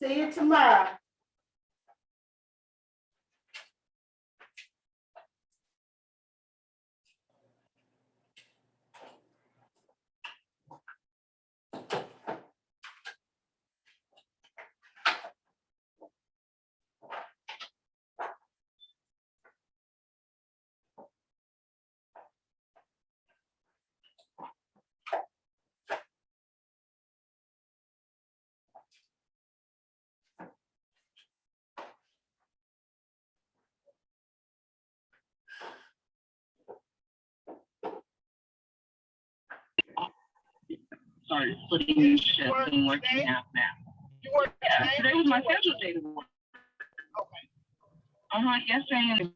See you tomorrow. Started putting in shifts and working out now. Yeah, today was my scheduled day to work. Yesterday and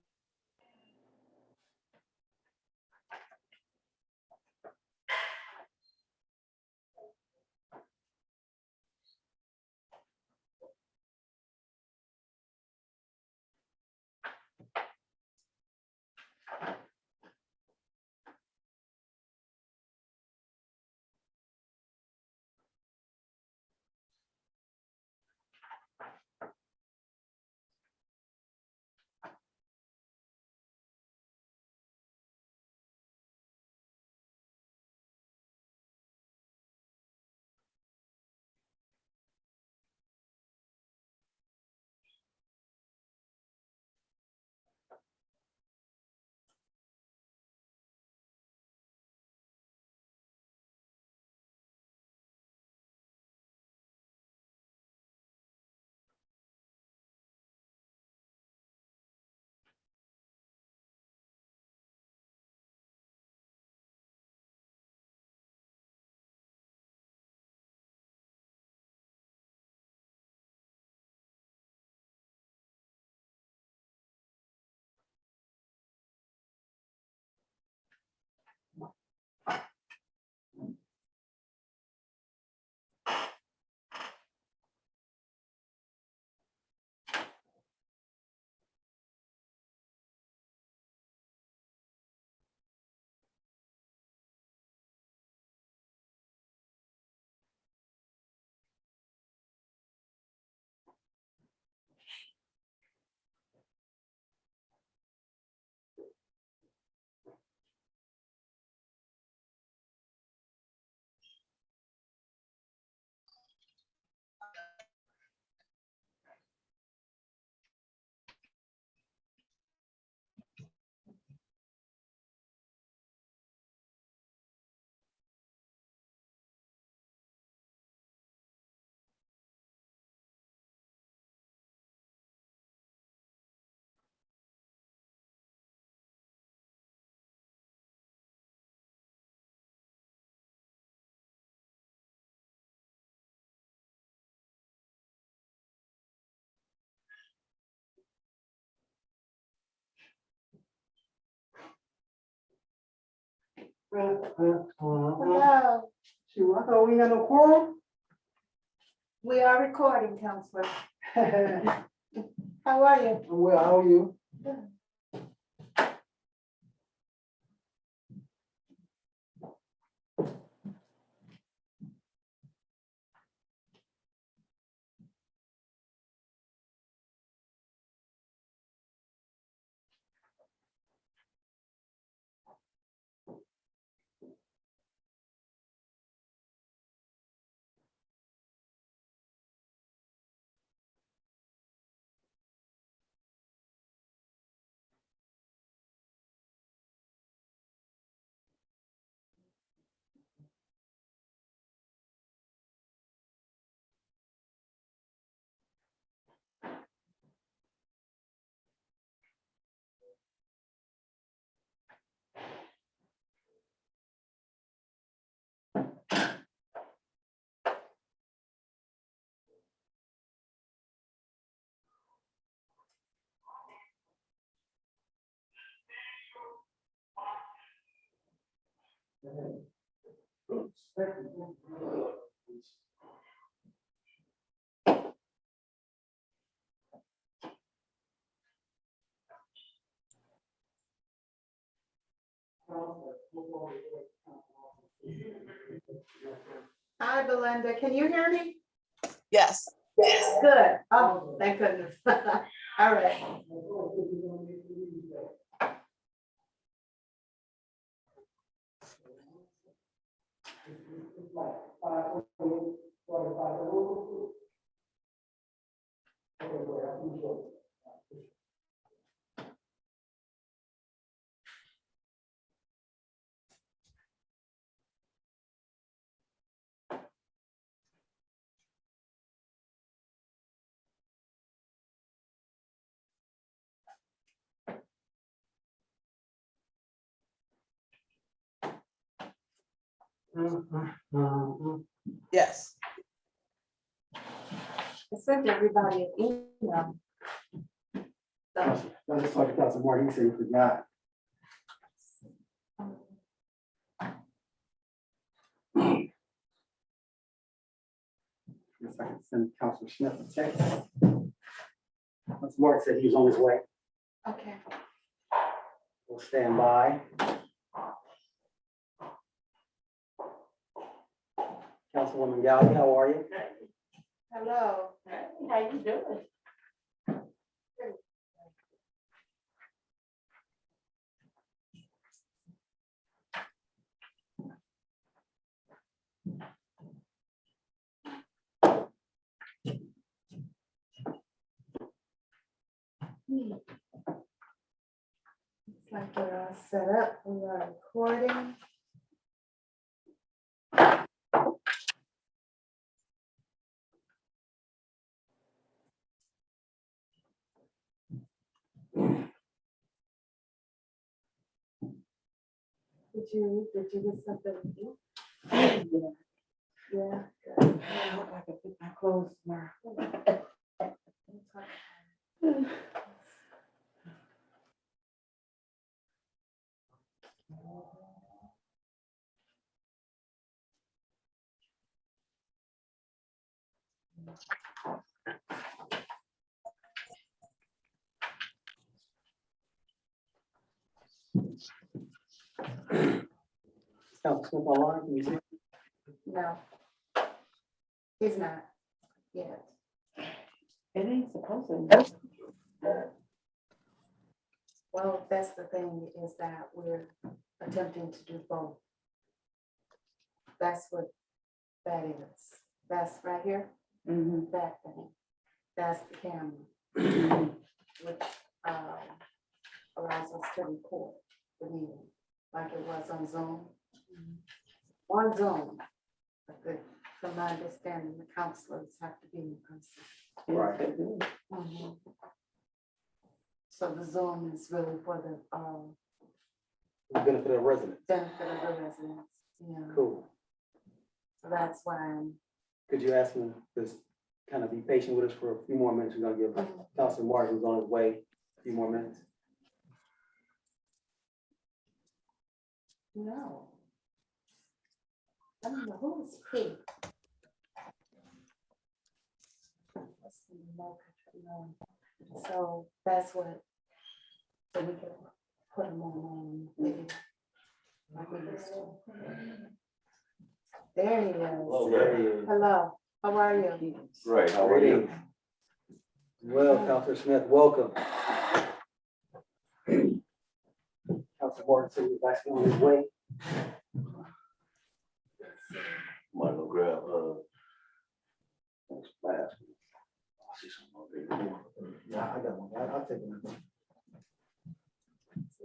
Hello. Shoot, I thought we had no quorum. We are recording, Counselor. I'm How are you? well, how are you? Hi, Belinda. Can you hear me? Yes, Yes. Good. Oh, thank goodness. All right. Yes. I sent everybody an email. So, I just talked to Council Martin, he said he forgot. Guess I can send Council Smith a text. Council Martin said he was on his way. okay. We'll stand by. Councilwoman Galley, how are you? Hello. How you doing? Looks like we're all set up. We are recording. Did you get something to eat? Yeah. Good. I hope I can put my clothes tomorrow. Council Smith online, can you see? No. He's not yet. It ain't supposed to. Well, that's the thing is that we're attempting to do both. That's what that is. That's right here, Mhm. that thing. That's the camera, which allows us to record the meeting like it was on Zoom. On Zoom, but from my understanding, the counselors have to be in person. Right. Mhm. So the Zoom is really for the The benefit of residents. benefit of the residents, yeah. Cool. So that's why I'm. Could you ask him to just kind of be patient with us for a few more minutes? We're gonna give Council Martin, who's on his way, a few more minutes. No. I don't know, who is P? Let's see, no, no. So that's what, so we can put them on video. Like we used to. There he is. Hello, how are you? Right, how are you? Well, Councilor Smith, welcome. Council Martin said he was actually on his way. Might go grab, thanks for asking. I see some more people. Yeah, I got one. I'll take one. So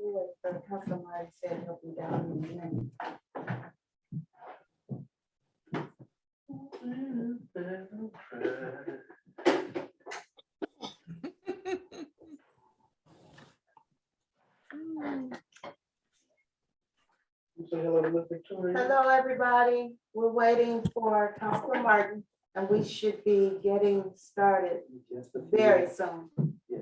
we wait for the customer to say he'll be down in a minute. Say hello to Miss Victoria. Hello, everybody. We're waiting for Councilor Martin, and we should be getting started Just a few very minutes. soon. Yeah.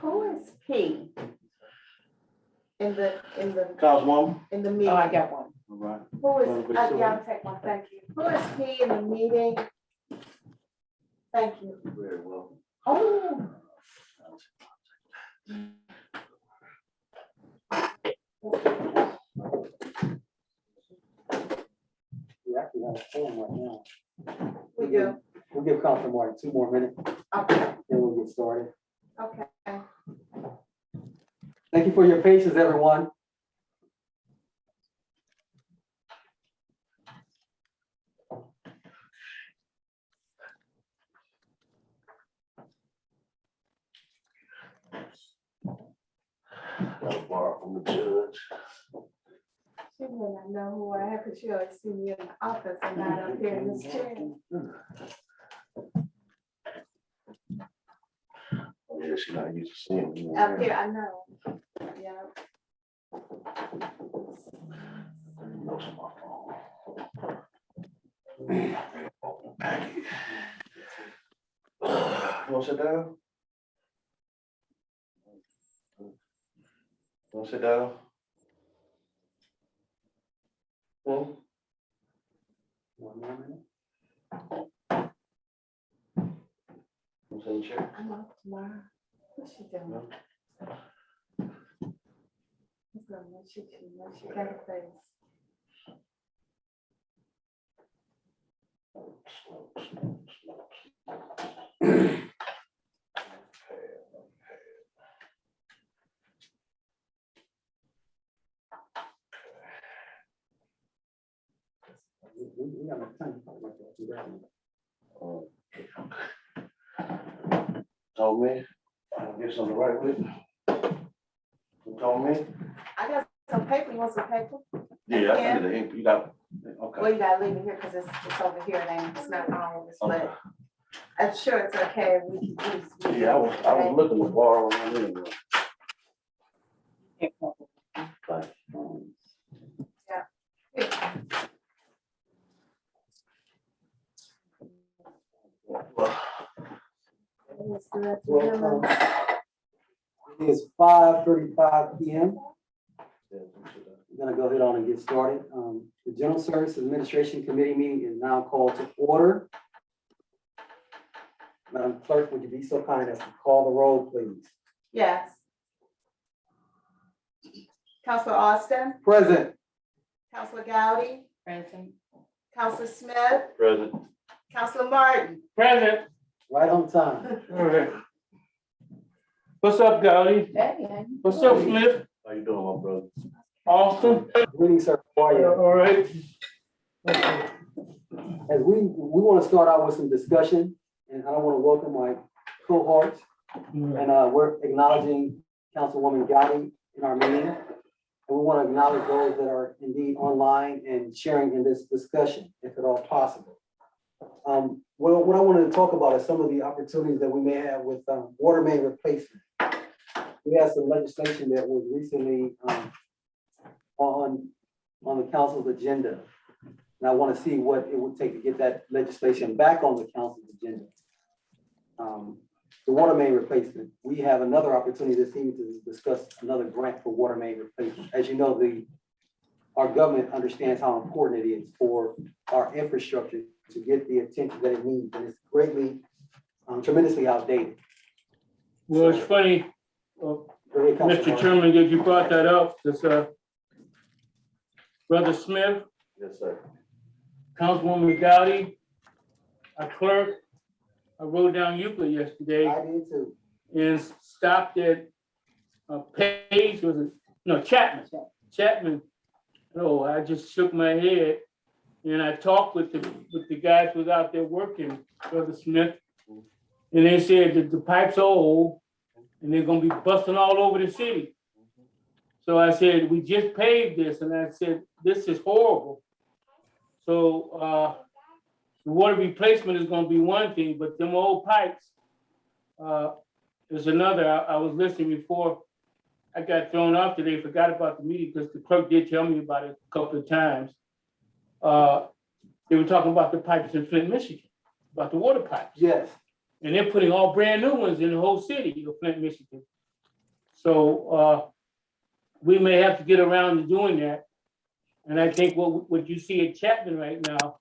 Who is P? In the Councilwoman? meeting? Oh, I got one. All right. Who is, Well, yeah, I'll take one, thank you. Who is P in the meeting? Thank you. Very welcome. Oh. actually have a form right now. We do, We'll give Councilman Martin 2 more minutes, okay, then we'll get started. okay. Thank you for your patience, everyone. Got a bar from the judge. She may not know who I am, because she always see me in the office and not up here in this chair. Yeah, she's not used to seeing me. Up here, I know, yeah. No, it's my phone. You wanna sit down? You wanna sit down? Hmm? 1 more minute. You sit in the chair? I'm off tomorrow. What's she doing? What's going on? She got a face. We got enough time to talk about that. Told me, I guess I'm the right with. You told me? I got some paper, you want some paper? Yeah, I can do the ink, you got, Well, okay. you gotta leave it here, because it's over here, and it's not on this, Okay. but I'm sure it's okay, we can use. Yeah, I was looking to borrow one anyway. But, well, it is 5:35 p.m. We're gonna go ahead on and get started. The General Services Administration Committee meeting is now called to order. Madam Clerk, would you be so kind as to call the roll, please? Yes. Counselor Austin, Present. Counselor Gowdy, Present. Counselor Smith, Present. Counselor Martin. Present. Right on time. All right. What's up, Gowdy? Hey. What's up, Smith? How you doing, my brother? Austin? Greetings, sir. How are you? All right. As we want to start out with some discussion, and I want to welcome my cohorts, and we're acknowledging Councilwoman Gotti in our meeting. And we want to acknowledge those that are indeed online and sharing in this discussion, if at all possible. Well, what I wanted to talk about is some of the opportunities that we may have with water main replacement. We have some legislation that was recently on the council's agenda. And I want to see what it would take to get that legislation back on the council's agenda. The water main replacement, we have another opportunity this evening to discuss another grant for water main replacement. As you know, our government understands how important it is for our infrastructure to get the attention that it needs, and it's greatly, tremendously outdated. Well, it's funny, Go ahead, Councilman Mr. Martin. Chairman, that you brought that up, because Brother Smith, Yes, sir. Councilwoman Gowdy, our clerk, I rode down Euclid yesterday I did too. and stopped at Page, was it? No, Chapman. Oh, I just shook my head and I talked with the guys who was out there working, Brother Smith. And they said that the pipes are old and they're gonna be busting all over the city. So I said, we just paved this, and I said, this is horrible. So the water replacement is gonna be one thing, but them old pipes is another. I was listening before I got thrown off today, forgot about the meeting, because the clerk did tell me about it a couple of times. They were talking about the pipes in Flint, Michigan, about the water pipes. Yes. And they're putting all brand new ones in the whole city of Flint, Michigan. So we may have to get around to doing that. And I think what you see at Chapman right now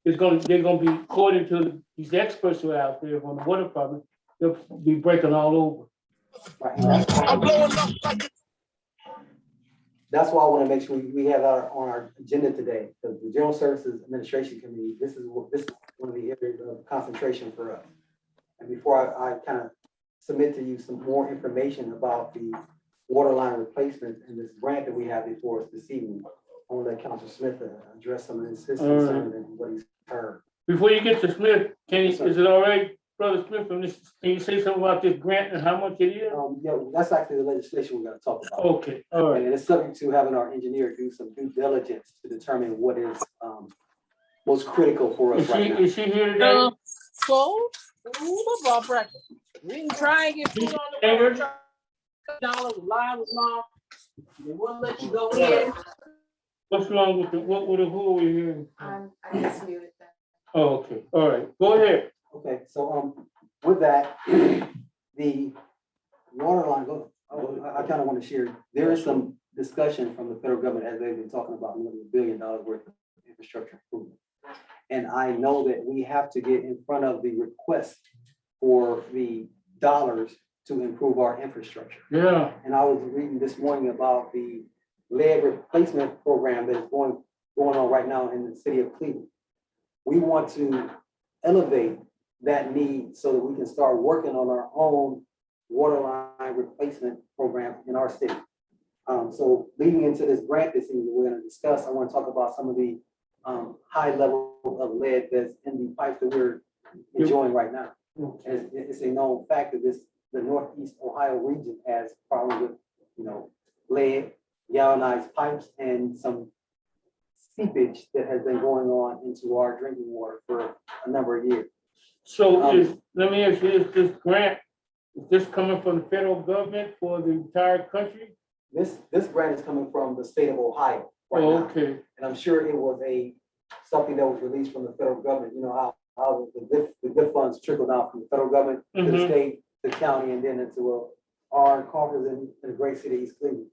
is they're gonna be, according to these experts who are out there on the water department, they'll be breaking all over. Right. And that's why that's why I want to make sure we have that on our agenda today, because the General Services Administration Committee, this is one of the areas of concentration for us. And before I kind of submit to you some more information about the water line replacement and this grant that we have before us this evening, I want to let Councilor Smith address some of his concerns and what he's heard. Before you get to Smith, can you, Yes, sir. is it all right, Brother Smith, from this, can you say something about this grant and how much it is? Yeah, that's actually the legislation we're gonna talk about. Okay, all right. And it's subject to having our engineer do some due diligence to determine what is most critical for us right now. Is she here today? So, football practice. We didn't try and get food on the Chambers? board. Dollars, line was long. They wouldn't let you go in. What's wrong with who are we hearing? I just muted that. Oh, okay, all right, go ahead. Okay, so with that, the water line, I kind of want to share, there is some discussion from the federal government as they've been talking about more than $1 billion worth of infrastructure improvement. And I know that we have to get in front of the request for the dollars to improve our infrastructure. Yeah, And I was reading this morning about the lead replacement program that is going on right now in the city of Cleveland. We want to elevate that need so that we can start working on our own water line replacement program in our city. So leading into this grant this evening, we're going to discuss, I want to talk about some of the high level of lead that's in the pipes that we're enjoying right now. And it's a known fact that the Northeast Ohio region has problems with, lead, galvanized pipes, and some seepage that has been going on into our drinking water for a number of years. so let me ask you, this grant, is this coming from the federal government for the entire country? This grant is coming from the state of Ohio right Oh, now. okay, And I'm sure it was something that was released from the federal government. You know how the good funds trickle down from the federal government to the Mhm. state, the county, and then into our coffers in the great city of East Cleveland.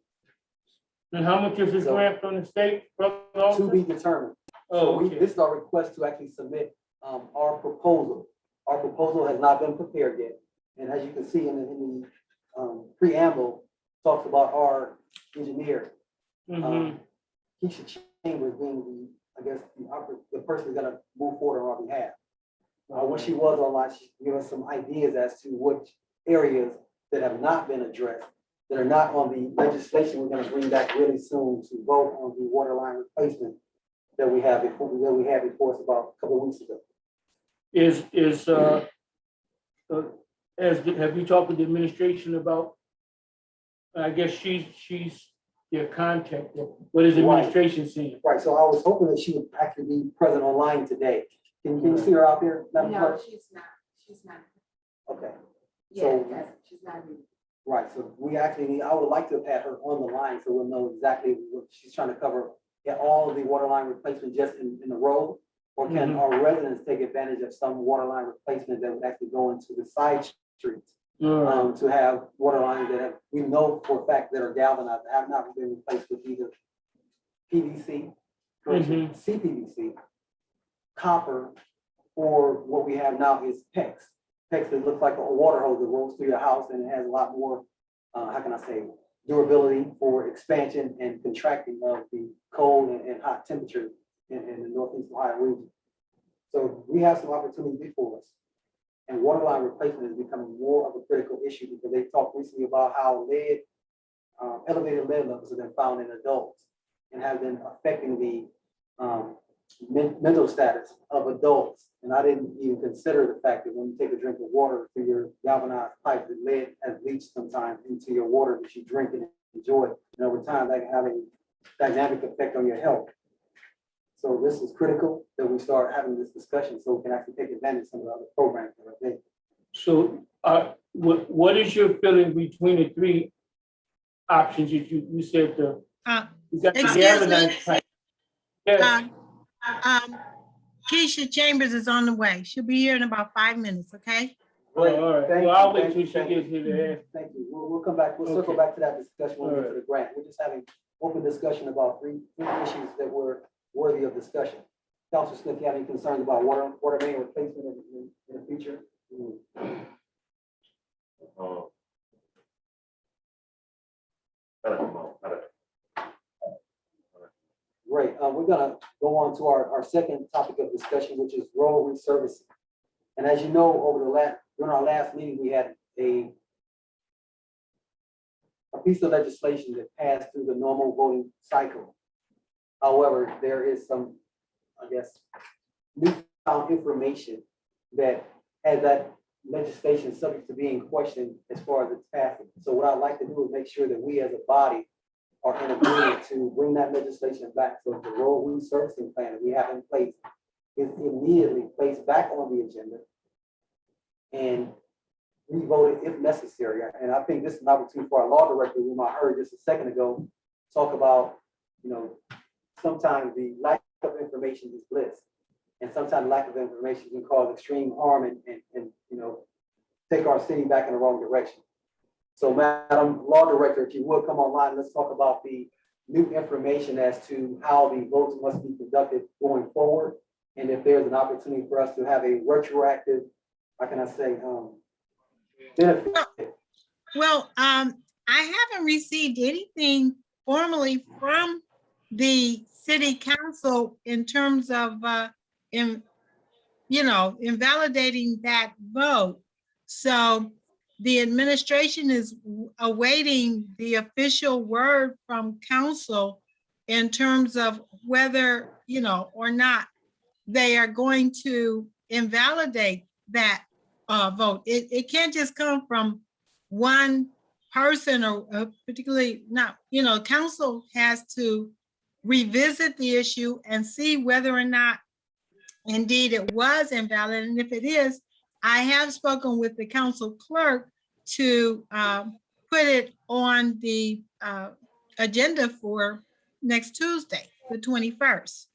and how much is this So- grant from the state, Brother To Lawson? be determined. Oh, So okay. this is our request to actually submit our proposal. Our proposal has not been prepared yet. And as you can see in the preamble, talks about our engineer, Mhm. Keisha Chambers being the person that's gonna move forward on our behalf. When she was online, she gave us some ideas as to which areas that have not been addressed, that are not on the legislation we're gonna bring back really soon to vote on the water line replacement that we had before us about a couple of weeks ago. Have you talked with the administration about, I guess she's your contact, what is the Right. administration saying? Right, so I was hoping that she would actually be present online today. Can you see her out there, Madam No, Clerk? she's not. Okay, Yeah, So- she's not. Even. right, so I would like to have had her on the line so we'll know exactly what she's trying to cover. Get all of the water line replacement just in the road? Or can Mhm. our residents take advantage of some water line replacement that would actually go into the side streets? All right. To have water lines that we know for a fact that are galvanized, that have not been replaced with either PVC, Mhm. CPVC, copper, or what we have now is PEX. PEX that looks like a water hose that rolls through your house and it has a lot more, how can I say, durability for expansion and contracting of the cold and hot temperatures in the Northeast Ohio region. So we have some opportunities before us. And water line replacement is becoming more of a critical issue because they talked recently about how elevated lead levels have been found in adults and have been affecting the mental status of adults. And I didn't even consider the fact that when you take a drink of water through your galvanized pipe, the lead has leached sometimes into your water that you drink and enjoy. And over time, that can have a dynamic effect on your health. So this is critical that we start having this discussion so we can actually take advantage of some of the other programs that are there. So, what is your feeling between the three options that you said, you got the Excuse me? galvanized pipe? Yes, Keisha Chambers is on the way. She'll be here in about 5 minutes, okay? all right, Thank well, I'll you, wait thank till you, she thank gets you. here to ask. Thank you. We'll come back, we'll circle Okay. back to that discussion when we get to Alright. the grant. We're just having open discussion about three issues that were worthy of discussion. Councilor Smith, you have any concerns about water main replacement in the future? Gotta come on, gotta- we're gonna go on to our second topic of discussion, which is road resurfacing. And as you know, during our last meeting, we had a piece of legislation that passed through the normal voting cycle. However, there is some, I guess, newfound information that has that legislation subject to being questioned as far as its passing. So what I'd like to do is make sure that we as a body are in agreement to bring that legislation back. So the road resurfacing plan that we have in place is immediately placed back on the agenda and re-voted if necessary. And I think this is an opportunity for our law director, whom I heard just a second ago, talk about, sometimes the lack of information is bliss. And sometimes lack of information can cause extreme harm and take our city back in the wrong direction. So Madam Law Director, if you would come online, let's talk about the new information as to how the votes must be conducted going forward. And if there's an opportunity for us to have a retroactive, how can I say, benefit. Well, I haven't received anything formally from the city council in terms of, invalidating that vote. So the administration is awaiting the official word from council in terms of whether, or not they are going to invalidate that vote. It can't just come from one person or particularly not, council has to revisit the issue and see whether or not indeed it was invalid. And if it is, I have spoken with the council clerk to put it on the agenda for next Tuesday, the 21st.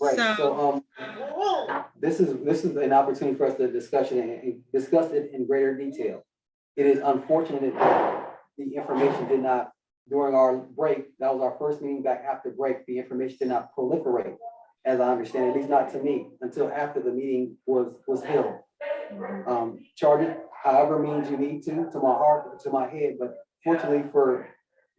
Right, So- so this is an opportunity for us to discuss it in greater detail. It is unfortunate that the information did not, during our break, that was our first meeting back after break, the information did not proliferate, as I understand, at least not to me, until after the meeting was held. Charge it however means you need to my heart, to my head, but fortunately for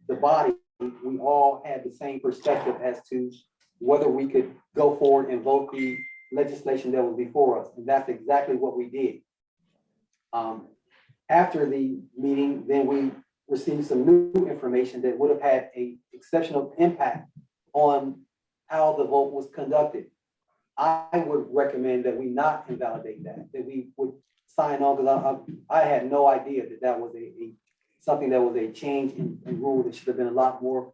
the body, we all had the same perspective as to whether we could go forward and vote the legislation that was before us, and that's exactly what we did. After the meeting, then we received some new information that would have had an exceptional impact on how the vote was conducted. I would recommend that we not invalidate that we would sign on, because I had no idea that was something that was a change in rule that should have been a lot more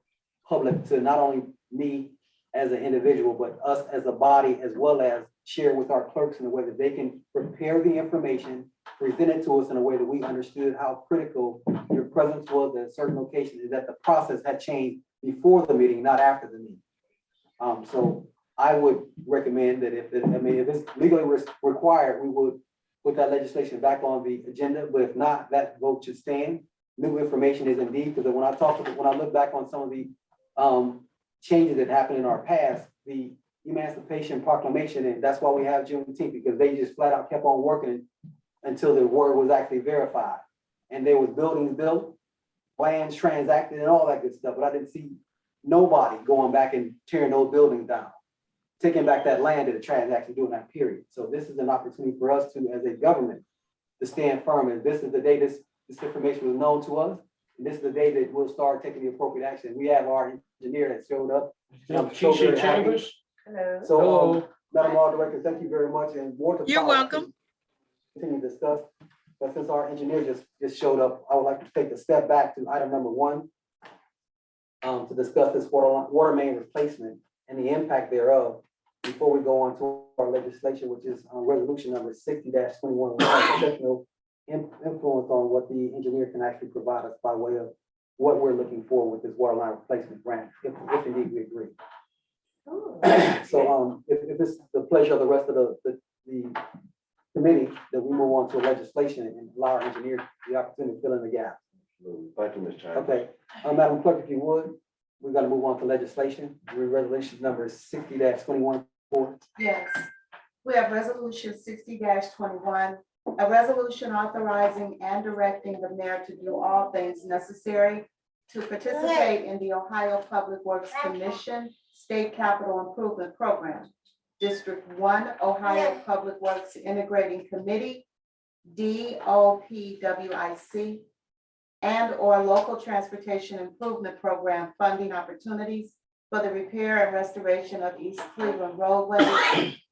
public to not only me as an individual, but us as a body, as well as share with our clerks in a way that they can prepare the information, present it to us in a way that we understood how critical your presence was at certain locations, and that the process had changed before the meeting, not after the meeting. So I would recommend that if it's legally required, we would put that legislation back on the agenda, but if not, that vote should stand. New information is indeed, because when I look back on some of the changes that happened in our past, the Emancipation Proclamation, and that's why we have Juneteenth, because they just flat out kept on working until the word was actually verified. And there was buildings built, lands transacted, and all that good stuff, but I didn't see nobody going back and tearing those buildings down, taking back that land that the transaction during that period. So this is an opportunity for us to, as a government, to stand firm. And this is the day this information was known to us. And this is the day that we'll start taking the appropriate action. We have our engineer that showed up. And I'm so very Keisha happy. Chambers? Hello. So, Hello. Madam Law Director, thank you very much, and more to You're follow. welcome. Continue to discuss, but since our engineer just showed up, I would like to take a step back to item number 1, to discuss this water main replacement and the impact thereof before we go on to our legislation, which is resolution number 60-21, exceptional influence on what the engineer can actually provide us by way of what we're looking for with this water line replacement grant, if indeed we agree. Ooh. So if it's the pleasure of the rest of the committee, that we move on to legislation and allow our engineer the opportunity to fill in the gap. Thank you, Ms. Chambers. Okay, Madam Clerk, if you would, we're gonna move on to legislation. Resolution number 60-21. Yes, we have resolution 60-21, a resolution authorizing and directing the mayor to do all things necessary to participate in the Ohio Public Works Commission State Capital Improvement Program. District 1, Ohio Public Works Integrating Committee, DOPWIC, and/or Local Transportation Improvement Program funding opportunities for the repair and restoration of East Cleveland roadways,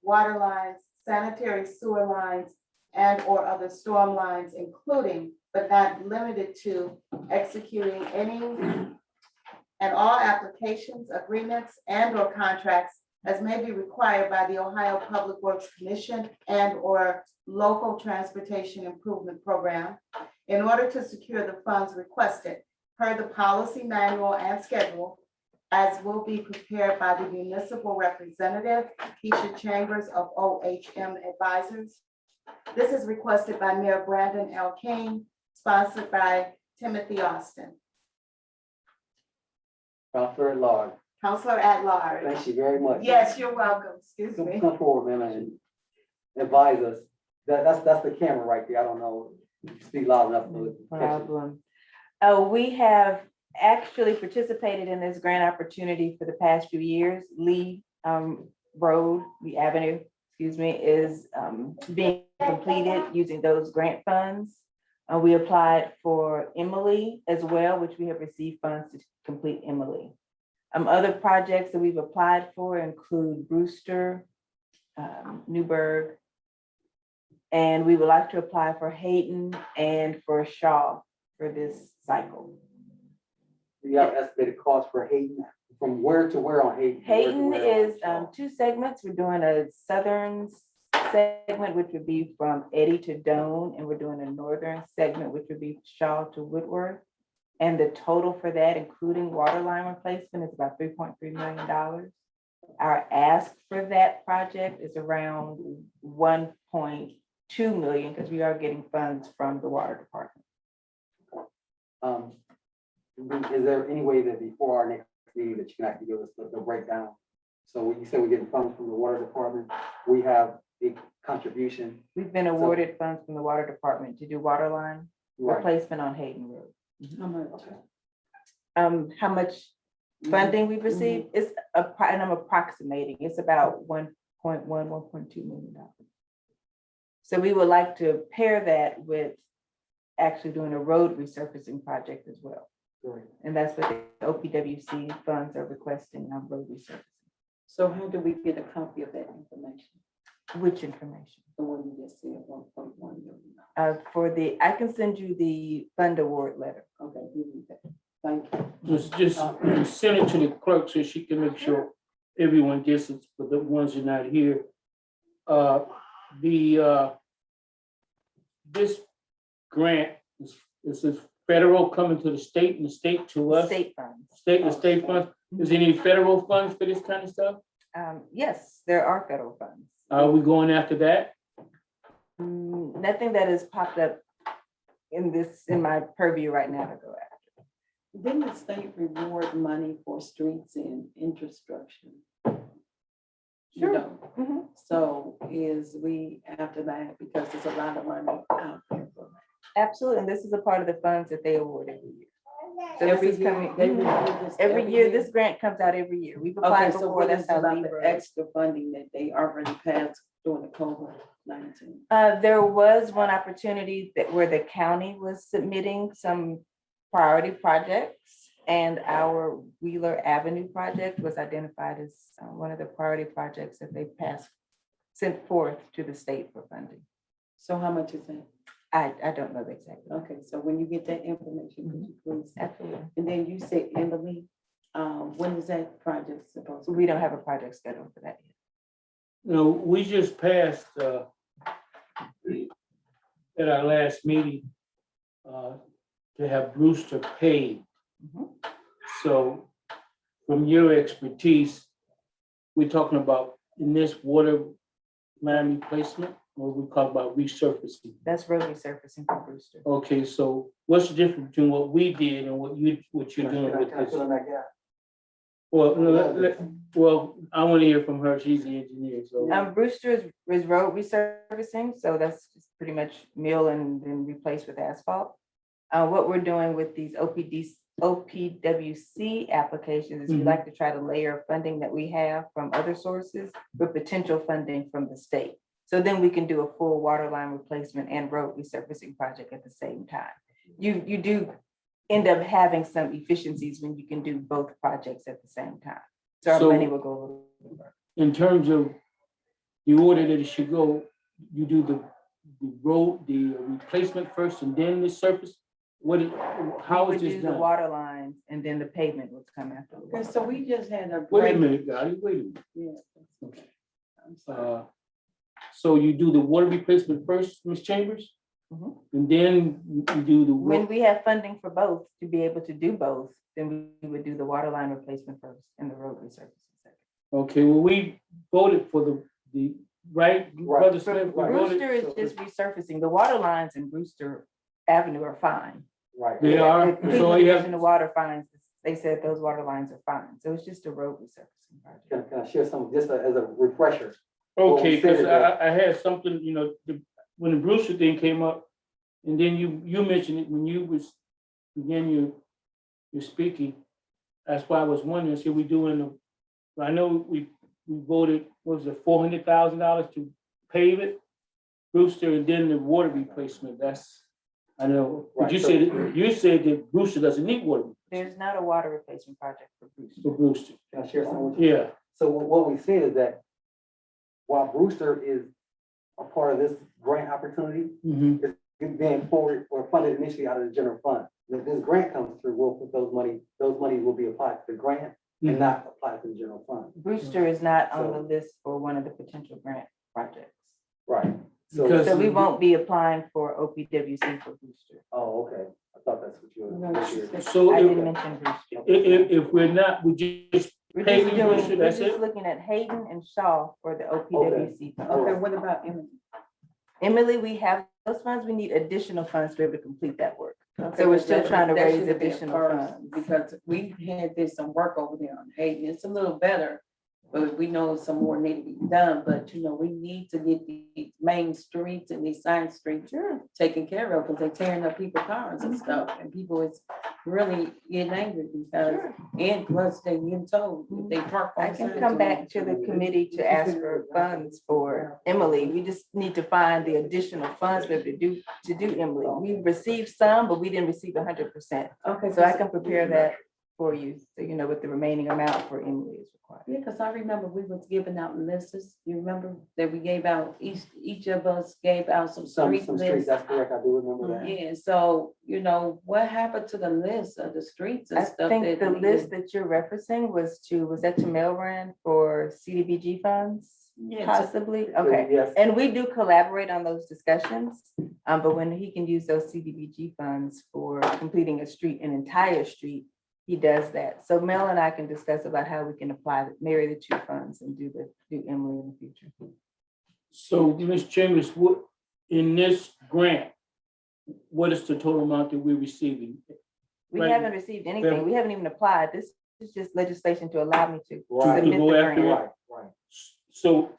water lines, sanitary sewer lines, and/or other storm lines, including but not limited to executing any and all applications, agreements, and/or contracts as may be required by the Ohio Public Works Commission and/or Local Transportation Improvement Program in order to secure the funds requested per the policy manual and schedule as will be prepared by the municipal representative, Keisha Chambers of OHM Advisors. This is requested by Mayor Brandon L. King, sponsored by Timothy Austin. Counselor at large, Counselor at large. thank you very much. Yes, you're welcome. Excuse me. Come forward, ma'am, and advise us. That's the camera right there. I don't know. Speak loud enough for the catch it. Problem. We have actually participated in this grant opportunity for the past few years. Lee Road, Lee Avenue, excuse me, is being completed using those grant funds. We applied for Emily as well, which we have received funds to complete Emily. Other projects that we've applied for include Brewster, Newburgh, and we would like to apply for Hayden and for Shaw for this cycle. Do you have estimated cost for Hayden? From where to where on Hayden? Where to Hayden where on is Shaw? 2 segments. We're doing a southern segment, which would be from Eddy to Doane, and we're doing a northern segment, which would be Shaw to Woodworth. And the total for that, including water line replacement, is about $3.3 million. Our ask for that project is around 1.2 million because we are getting funds from the water department. Is there any way that before our next meeting that you can actually give us the breakdown? So when you say we're getting funds from the water department, we have a contribution. We've been awarded funds from the water department to do water line Right. replacement on Hayden Road. How much? How much funding we've received is, and I'm approximating, it's about 1.1, 1.2 million dollars. So we would like to pair that with actually doing a road resurfacing project as well. Right. And that's what the OPWC funds are requesting on road resurfacing. So how do we get a copy of that information? Which information? The one you just said, 1.1 million. For the, I can send you the fund award letter. Okay, we need that. Thank you. Just send it to the clerk so she can make sure everyone gets it, but the ones who are not here. This grant is federal coming to the state and the state to us. State funds. The state funds. Is there any federal funds for this kind of stuff? Yes, there are federal funds. Are we going after that? Nothing that has popped up in my purview right now to go after. Didn't the state reward money for streets and infrastructure? You Sure. know, Mhm. so is we after that, because there's a lot of money out there for that. Absolutely, and this is a part of the funds that they award every year. So Every this is year, coming, they review this every year, this grant comes out every year. We've Okay, applied so before, what that's is how about Lee the Road. extra funding that they already passed during the COVID-19? There was one opportunity that where the county was submitting some priority projects, and our Wheeler Avenue project was identified as one of the priority projects that they sent forth to the state for funding. So how much is that? I don't know the exact. Okay, so when you get that information, could you please? Absolutely. And then you said Emily, when is that project supposed to? We don't have a project scheduled for that yet. No, we just passed at our last meeting to have Brewster paid. Mhm. So from your expertise, we're talking about in this water line replacement, or we talk about resurfacing. That's road resurfacing for Brewster. Okay, so what's the difference between what we did and what you're doing with Can I this? fill in that gap? Well, no, well, I want to hear from her. She's the engineer, so. Brewster is road resurfacing, so that's just pretty much mill and then replaced with asphalt. What we're doing with these OPWC applications is we Mhm. like to try to layer funding that we have from other sources with potential funding from the state. So then we can do a full water line replacement and road resurfacing project at the same time. You do end up having some efficiencies when you can do both projects at the same time. So our So- money will go a little bit further. In terms of the order that it should go, you do the road, the replacement first and then the surface? How We is would this do the done? water lines and then the pavement would come after. the Okay, water so line. we just had a Wait a break. minute, Gotti, wait a minute. Yeah. Okay. I'm sorry. So you do the water replacement first, Ms. Chambers? Mhm. And then you do the, When we have funding for both, to be able to do both, then we would do the water line replacement first and the road resurfacing second. okay, well, we voted for the, right, Brother For Smith? we voted- Brewster is just resurfacing. The water lines in Brewster Avenue are fine. Right. They are, The so Cleveland you Division have, of Water finds, they said those water lines are fine. So it's just a road resurfacing project. Can I share some, just as a refresher? okay, because said that- I had something, when the Brewster thing came up, and then you mentioned it when you began your speaking. That's why I was wondering, should we doing I know we voted, what was it, $400,000 to pave it? Brewster, and then the water replacement, I know, but Right, so- you said that Brewster doesn't need water There's not a water replacement project for Brewster. for Brewster. Can I share something with you? Yeah, So what we said is that while Brewster is a part of this grant opportunity, mhm, it's being forward or funded initially out of the general fund. If this grant comes through, we'll put those monies will be applied to the grant and mhm. not applied to the general fund. Brewster is not on the So- list for one of the potential grant projects. Right. Because- So we won't be applying for OPWC for Brewster. Oh, okay. I thought that's what you No, were. she said- So I if, didn't mention Brewster. if we're not, we just, We're Hayden, just doing, Brewster, we're that's just it? looking at Hayden and Shaw for the OPWC. funds. Okay, what about Emily? Emily, we have those funds. We need additional funds to be able to complete that work. Okay, So we're but still that- trying to that raise should have been additional first, funds. Because we did some work over there on Hayden. It's a little better, but we know some more need to be done. But we need to get these main streets and these side streets taken care of because they're tearing up people's cars and stuff. And people is really getting angry because, and plus they getting told if they park on I the can side come too back long. to the committee to ask for funds for Emily. We just need to find the additional funds to do Emily. We received some, but we didn't receive 100%. Okay, So I can prepare that for you, so you know what the remaining amount for Emily is required. Yeah, because I remember we was giving out lists. You remember that we gave out, each of us gave out some Some street streets, lists. that's correct. I do remember that. Yeah, so, what happened to the list of the streets and I stuff? think that the we list did? that you're referencing was that to Melrand for CDBG funds, Yeah, possibly? So, Okay. Yes. And we do collaborate on those discussions, but when he can use those CDBG funds for completing a street, an entire street, he does that. So Mel and I can discuss about how we can marry the two funds and do Emily in the future. so Ms. Chambers, what, in this grant, what is the total amount that we're receiving? We Right. haven't received anything. We haven't even applied. This is just legislation to allow me to Right. submit go the after grant. Right, right. So,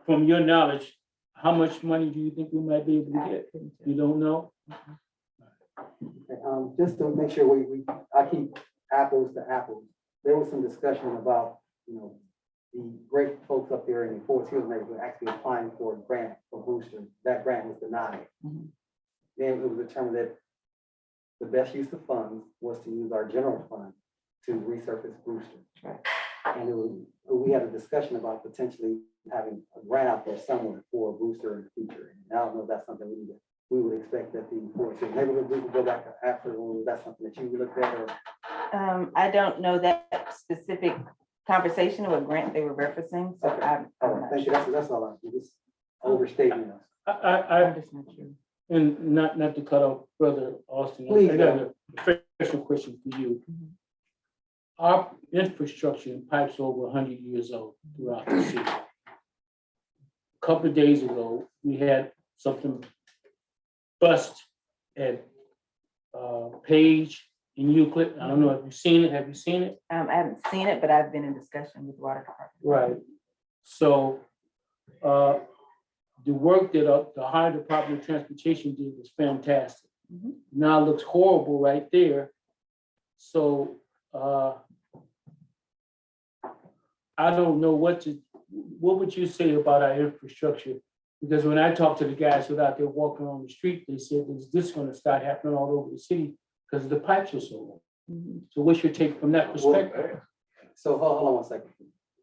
from your knowledge, how much money do you think we might be able to get? You don't know? Just to make sure I keep apples to apples, there was some discussion about, the great folks up there in the Forest Hills neighborhood actually applying for a grant for Brewster. That grant was denied. Mhm. Then it was determined that the best use of funds was to use our general fund to resurface Brewster. Right. And we had a discussion about potentially having a grant out there somewhere for Brewster in the future. And I don't know if that's something we would expect that the Forest Hills neighborhood group would go back after, or is that something that you looked at, or? I don't know that specific conversation or what grant they were referencing, so Okay. I'm All I'm right, not thank you. sure. That's all I'm just overstating us. I'm just not sure. and not to cut off Brother Austin. Please, I got a special question for you. Mhm. Our infrastructure and pipes are over 100 years old throughout the city. A couple of days ago, we had something bust at Page in Euclid. I don't know if you've seen it. Have you seen it? I haven't seen it, but I've been in discussion with the water department. Right. So, the work that the Ohio Department of Transportation did was fantastic. Mhm. Now it looks horrible right there So, I don't know what would you say about our infrastructure? Because when I talked to the guys who were out there walking on the street, they said, is this gonna start happening all over the city? Because the pipes are so long. So what's your take from that perspective? So hold on one second.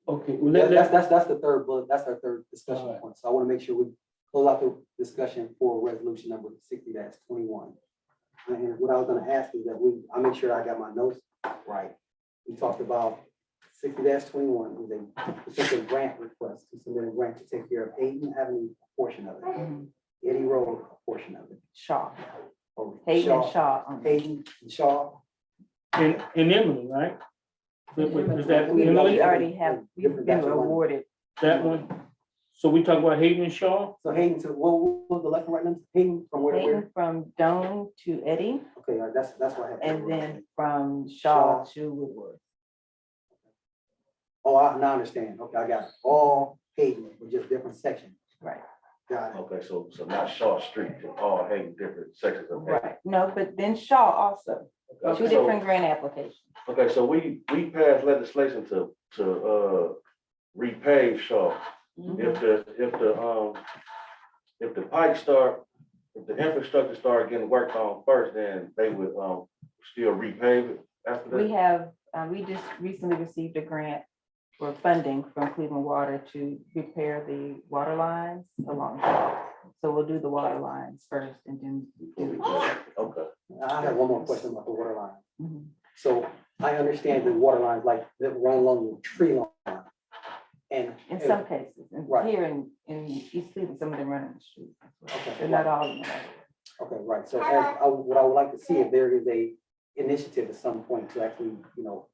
Okay, well, That's the third bullet, that's our third discussion Alright. point. So I want to make sure we close out the discussion for resolution number 60-21. And what I was gonna ask is that I make sure I got my notes right. We talked about 60-21 was a potential grant request to submit a grant to take care of Hayden Avenue portion of it, Eddie Road portion of it. Shaw, Oh, Hayden and Shaw. Hayden and Shaw. in Emily, right? Is that We Emily, already have, we've Different been batch of money. awarded. that one? So we talk about Hayden and Shaw? So Hayden to, what was the left and right number? Hayden from where to where? Hayden from Doan to Eddie, Okay, that's what I had. and then from Shaw to Woodward. Oh, I now understand. Okay, I got it. All Hayden, with just different sections. Right, Got it. Okay, so not Shaw Street, all Hayden, different sections of Hayden. right. No, but then Shaw also, Okay, two so- different grant applications. Okay, so we passed legislation to repave Shaw. If the pipes start, if the infrastructure start getting worked on first, then they would still repave it after We that? have, we just recently received a grant for funding from Cleveland Water to repair the water lines along Shaw. So we'll do the water lines first and then do Okay, I have one more question about the water line. Mhm. So I understand the water lines like that run along the tree line. And. in some cases, and Right. here in East Cleveland, some of them run in the street. Okay. They're not all in the right. Okay, right. So what I would like to see if there is a initiative at some point to actually,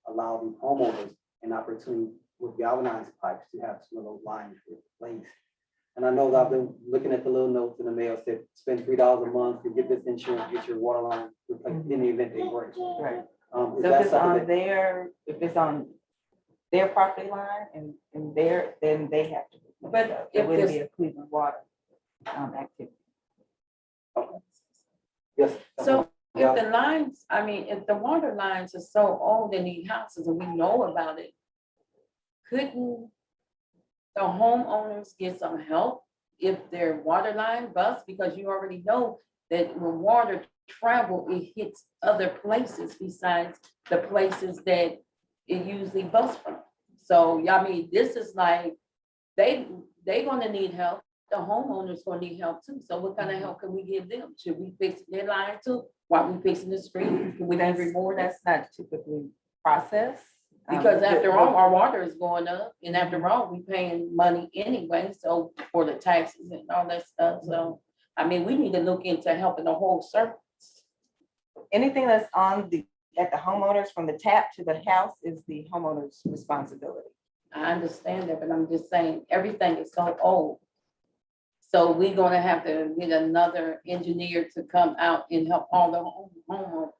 allow the homeowners an opportunity with galvanized pipes to have some of those lines replaced. And I know that I've been looking at the little notes in the mail, said spend $3 a month to get this insurance, get your water line replaced in the event they break. Right. Is So if that it's something on that? if it's on their property line and their, then they have to. But It if wouldn't this- be a Cleveland Water activity. Yes. So Yeah. if the lines, I mean, if the water lines are so old in these houses and we know about it, couldn't the homeowners get some help if their water line busts? Because you already know that when water travel, it hits other places besides the places that it usually busts from. So, I mean, this is like, they gonna need help. The homeowners gonna need help too. So what kind of help can we give them? Should we fix their line too? While we fixing the street? Can we give reward us? That's not typically processed. Because after all, our water is going up, and after all, we paying money anyway, so for the taxes and all that stuff, so. I mean, we need to look into helping the whole circle. Anything that's at the homeowners from the tap to the house is the homeowner's responsibility. I understand that, but I'm just saying, everything is so old. So we're gonna have to get another engineer to come out and help all the homeowners.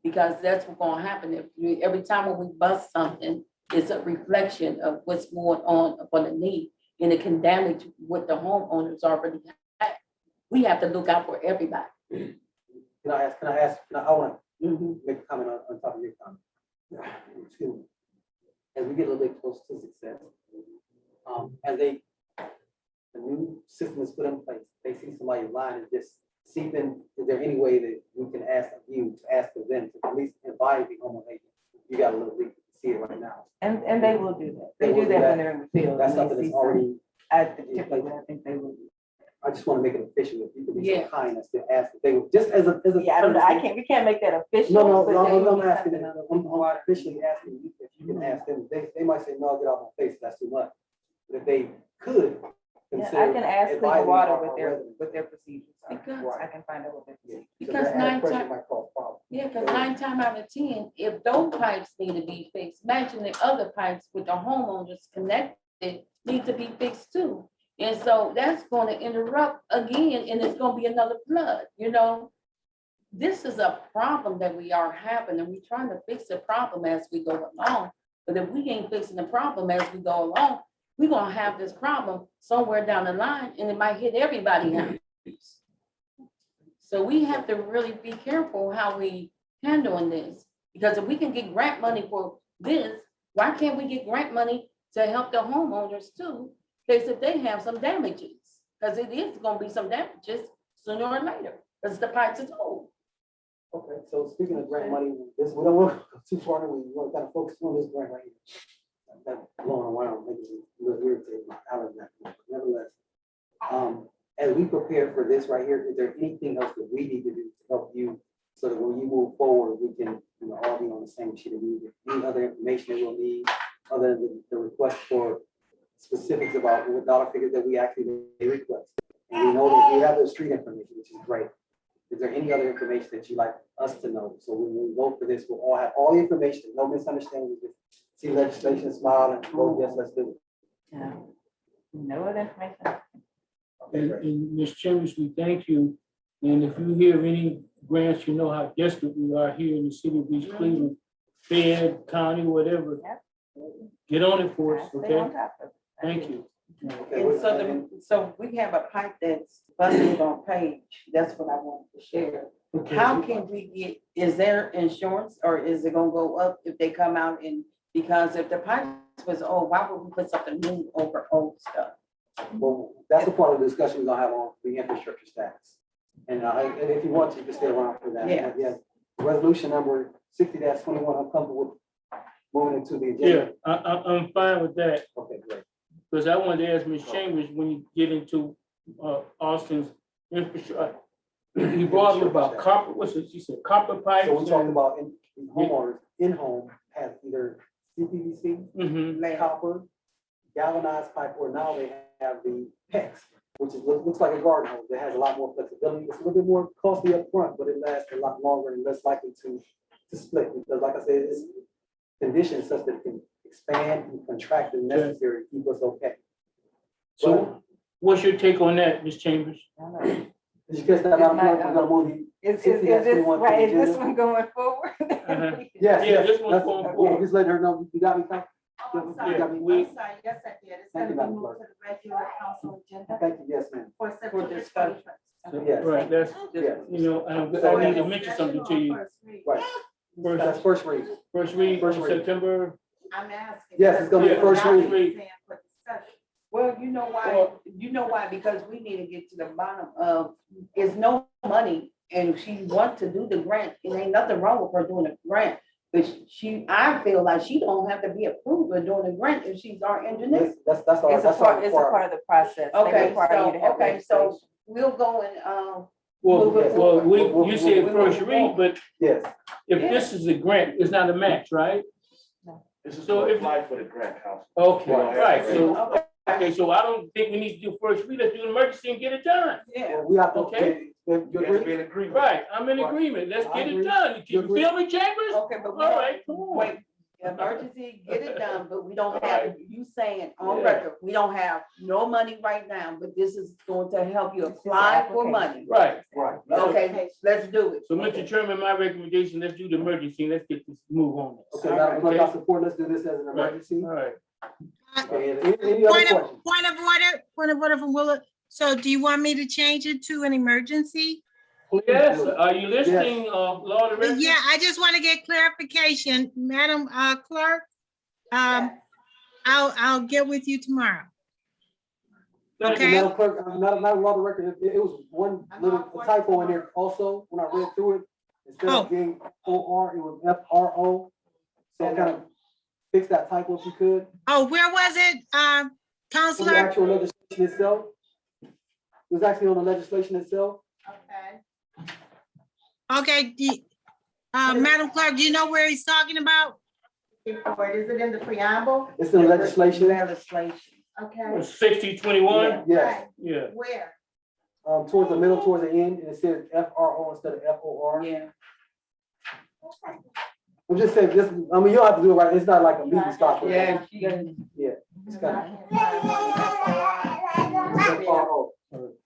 Because that's what's gonna happen, every time when we bust something, it's a reflection of what's going on for the need. And it can damage what the homeowners already have. We have to look out for everybody. I want Mhm. to make a comment on top of your comment. Excuse me. As we get a little bit closer to success, as the new system is put in place, they see somebody's line is just seeping, is there any way that we can ask you to ask of them to at least advise the homeowner, hey, you got a little leak, see it right now? And they will do that. They They will do do that that. when they're in the field. That's and they something that's see something. already, Typically, I think they will. I just want to make it official, if you could be so Yeah. kind as to ask, if they would, just as a. Yeah, I don't know, we can't make that official. No, but they will I'm be asking, something on I'm the water. officially asking you if you can ask them, they might say, no, get off my face, that's too much. But if they could Yeah, consider. I can ask Cleveland advising Water our with residents. their procedures. Because- I can find out what their procedures. Because that added nine pressure times- might cause problems. Yeah, because 9 times out of 10, if those pipes need to be fixed, imagine the other pipes with the homeowners connected need to be fixed too. And so that's going to interrupt again, and it's going to be another flood, This is a problem that we are having, and we're trying to fix the problem as we go along. But if we ain't fixing the problem as we go along, we're gonna have this problem somewhere down the line, and it might hit everybody now. So we have to really be careful how we handling this. Because if we can get grant money for this, why can't we get grant money to help the homeowners too? In case if they have some damages, because it is gonna be some damages sooner or later, because the pipes is old. Okay, so speaking of grant money, this, we don't want to go too far, we want to kind of focus on this grant right here. That blowing around, making me a little irritated out of that, but nevertheless. As we prepare for this right here, is there anything else that we need to do to help you? So that when you move forward, we can, you know, all be on the same sheet of music. Any other information that we'll need, other than the request for specifics about what dollar figures that we actually may request? And we know that we have the street information, which is great. Is there any other information that you'd like us to know? So when we vote for this, we'll all have all the information, no misunderstanding. We just see legislation, smile, and vote, yes, let's do it. Yeah. No other information. Okay, great. And Ms. Chambers, we thank you. And if you hear of any grants, you know how desperate we are here in the city of East Cleveland, Fed, county, whatever. Get on it for us, Stay okay? on top of it. Thank you. Okay, And what- so we have a pipe that's busted on Page, that's what I wanted to share. Okay. How can we get, is there insurance or is it gonna go up if they come out and, because if the pipe was old, why would we put something new over old stuff? Well, that's a part of the discussion we're gonna have on the infrastructure status. And if you want to, you can stay around for that. Yeah. Yes, resolution number 60-21, I'm comfortable with moving into the Yeah, agenda. I'm fine with that, Okay, great. because I wanted to ask Ms. Chambers, when you get into Austin's infrastructure, you brought up about copper, what's it, she said copper pipes? So we talked about homeowners, in-home have either CPVC, Mm-hmm, copper, galvanized pipe, or now they have the PEX, which is, looks like a garden hose. That has a lot more flexibility. It's a little bit more costly up front, but it lasts a lot longer and less likely to split. Because like I said, it's conditioned such that it can expand and contract as necessary to keep us okay. so what's your take on that, Ms. Chambers? Did you catch that? Madam Clerk? We're gonna move the. Is 60-21 this, right, is this agenda. one going forward? Uh-huh. Yes, Yeah, yes. this one's that's- going yeah, forward. Just letting her know, you got me, thank Oh, I'm you. sorry, You got me. we- I'm sorry, yes, I did. It's Thank gonna you, be Madam moved to the regular council agenda Thank you, yes, ma'am. for September discussion. 21st. Yes. Right, that's, Yes. you know, and So I need to it's mention discussion something to or you. first read? Right, that's first read. First read, First read. September, I'm asking. Yes, it's gonna be Yeah, first Now read. we're saying for discussion. Well, you know why, because we need to get to the bottom of, is no money, and she wants to do the grant, and ain't nothing wrong with her doing a grant. But I feel like she don't have to be approved of doing a grant if she's our engineer. That's all. It's a That's all part, it's a required. part of the process. They Okay, require you to so, have okay, so registration. we'll go and, well, Move it well, forward. you said Move it first forward. read, but Yes, if this is a grant, it's not a match, right? This is So to if- apply for the grant council. Okay, Right. right, so, okay, okay, so I don't think we need to do first read, let's do an emergency and get it done. yeah. well, we have to, Okay. you You have to agree? be in agreement. Right, I'm in Right. agreement, let's I get it agree. done, You you agree? feel me, Chambers? Okay, but we All don't, right, come on. wait, emergency, get it done, but we don't have, you saying on Yeah. record, we don't have no money right now, but this is going to help you This is the apply for application. money. Right, Right. Okay, let's do it. so Mr. Chairman, my recommendation, let's do the emergency, let's get this move on. Okay, Madam Clerk, I Okay. support, let's do this as an emergency. All right, Okay, and any other questions? Point of order from Willa. So do you want me to change it to an emergency? Please yes, do. are you listening, Law Director? Yeah, I just want to get clarification, Madam Clerk. I'll get with you tomorrow. Thank you, Okay. Madam Clerk, not a lot of record, it was one little typo in there also, when I read through it. Instead Oh. of being OR, it was FRO. So kind of fix that typo if you could. Oh, where was it, On the Counselor? actual legislation itself. It was actually on the legislation itself. Okay. Okay, Madam Clerk, do you know where he's talking about? Report, is it in the preamble? It's in the legislation. Legislation. Okay. 60-21, Yes, Right. yeah, Where? towards the middle, towards the end, and it says FRO instead of FOR. Yeah. I'm just saying, this, I mean, you don't have to do it right, it's not like a legal stop. Yeah. It's kind of. Okay. FRO.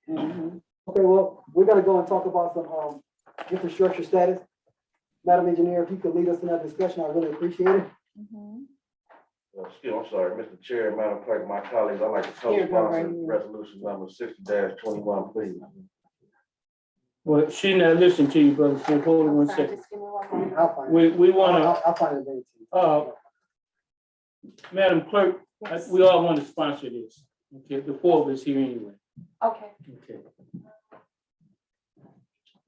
Mhm. Okay, well, we're gonna go and talk about some, infrastructure status. Madam Engineer, if you could lead us in that discussion, I really appreciate it. Excuse, I'm sorry, Mr. Chair, Madam Clerk, my colleagues, I'd like to Here, go right co-sponsor here. resolution number 60-21, please. Well, she not listening to you, brother, so hold on one second. Just give me one moment. I'll find it. We wanna, I'll find it later. Madam Clerk, we all want to sponsor this. Okay, the four of us here anyway. Okay. Okay.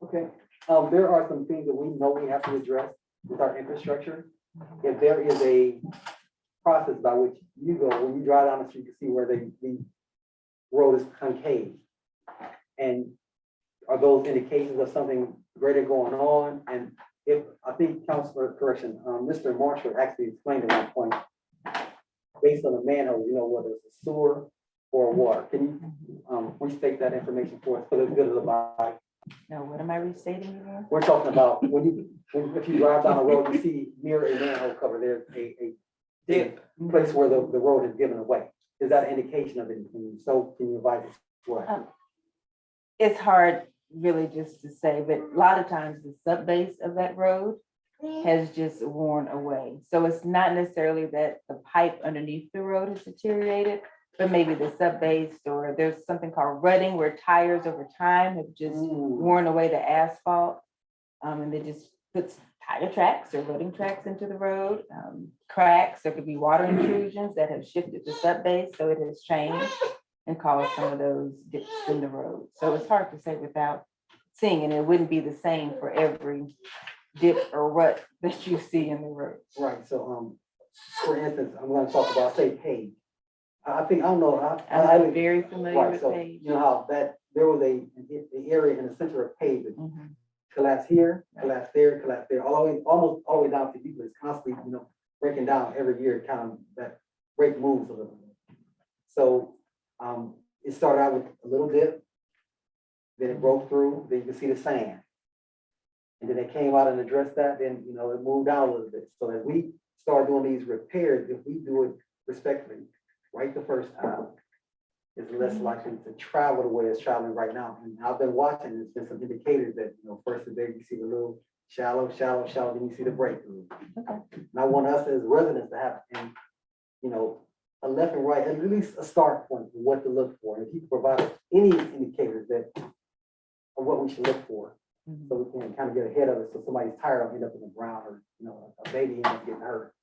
Okay, there are some things that we know we have to address with our infrastructure. If there is a process by which you go, when you drive down the street, you see where the road is concave. And are those indications of something greater going on? And if, I think, Counselor, correction, Mr. Marshall actually explained at one point, based on the manhole, you know, whether it's a sewer or water. Can you restate that information for us for the good of the body? No, what am I restating again? We're talking about if you drive down the road, you see near a manhole cover, there's a Dip. place where the road is given away. Is that an indication of anything? So can you advise us what? It's hard really just to say, but a lot of times the sub base of that road has just worn away. So it's not necessarily that the pipe underneath the road has deteriorated, but maybe the sub base, or there's something called rutting where tires over time have just worn away the asphalt. And it just puts tire tracks or rutting tracks into the road. Cracks, there could be water intrusions that have shifted the sub base, so it has changed and caused some of those dips in the road. So it's hard to say without seeing, and it wouldn't be the same for every dip or rut that you see in the road. Right, so, for instance, I'm gonna talk about, say, page. I think, I don't know, I'm very familiar right, with so, Page. you know how there was an area in the center of page that Mhm. collapse here, collapse there, almost all the way down to Euclid. It's constantly, you know, breaking down every year, kind of that rate moves a little bit. So, it started out with a little dip, then it broke through, then you can see the sand. And then they came out and addressed that, then, you know, it moved down a little bit. So as we start doing these repairs, if we do it respectfully, right the first time, it's less likely to travel the way it's traveling right now. And I've been watching, there's been some indicators that, you know, first today you see the little shallow, then you see the breakthrough. Okay. And I want us as residents to have, and, you know, a left and right, at least a start point of what to look for. And if you provide us any indicators that of what we should look for, Mhm. so we can kind of get ahead of it, so somebody's tire don't end up in the ground, or, you know, a baby end up getting hurt.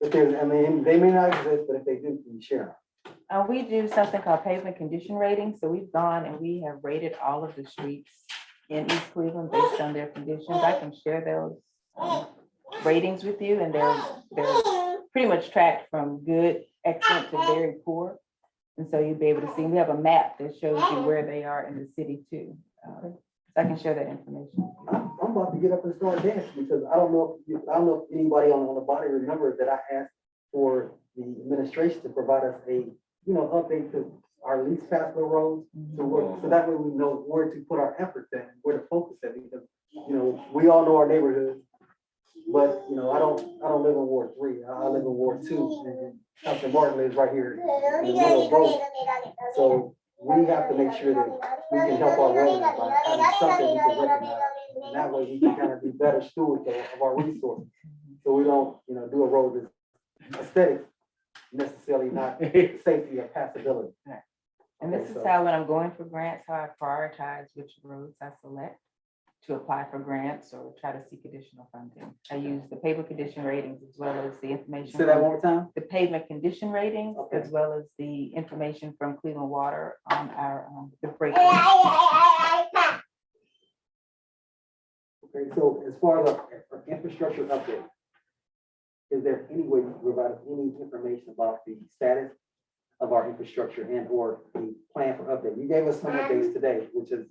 But there's, I mean, they may not exist, but if they do, can you share We do something called pavement condition rating. So we've gone and we have rated all of the streets in East Cleveland based on their conditions. I can share those ratings with you, and they're pretty much tracked from good, excellent to very poor. And so you'll be able to see, we have a map that shows you where they are in the city too. So I can share that information. I'm about to get up and start dancing, because I don't know if anybody on the body remembers that I asked for the administration to provide us a, you know, update to our least passable roads, so that way we know where to put our efforts at, where to focus at, because, you know, we all know our neighborhood, but, you know, I don't live in Ward 3, I live in Ward 2, and Councilman Martin lives right here in the middle of both. So we have to make sure that we can help our residents by having something we can recognize. And that way we can kind of be better stewards of our resources. So we don't, you know, do a road that's aesthetic, necessarily not safety or passability. And this is how, when I'm going for grants, how I prioritize which roads I select to apply for grants or try to seek additional funding. I use the pavement condition ratings as well as the information. Say that from one more time? The pavement condition ratings, Okay. as well as the information from Cleveland Water on our, the break. Okay, so as far as our infrastructure update, is there any way you can provide us any information about the status of our infrastructure and or the plan for update? You gave us some updates today, which is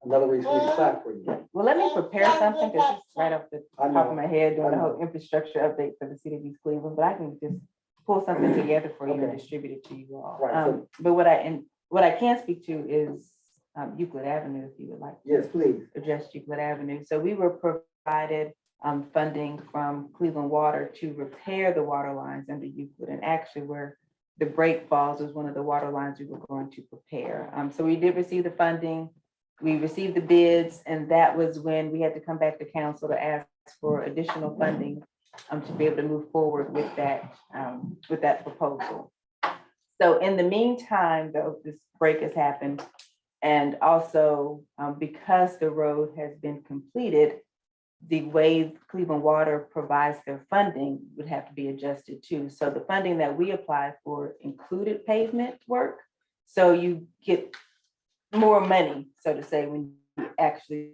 another reason we clap for you. Well, let me prepare something, because it's right off the I top of know. my head doing I the know. whole infrastructure update for the city of East Cleveland, but I can just pull something together for you and Okay. distribute it to you all. Right, so- But what I can speak to is Euclid Avenue, if you would like. to Yes, please. address Euclid Avenue. So we were provided funding from Cleveland Water to repair the water lines under Euclid, and actually where the break falls was one of the water lines we were going to prepare. So we did receive the funding. We received the bids, and that was when we had to come back to council to ask for additional funding to be able to move forward with that proposal. So in the meantime, though, this break has happened, And also, because the road has been completed, the way Cleveland Water provides their funding would have to be adjusted too. So the funding that we applied for included pavement work. So you get more money, so to say, when you actually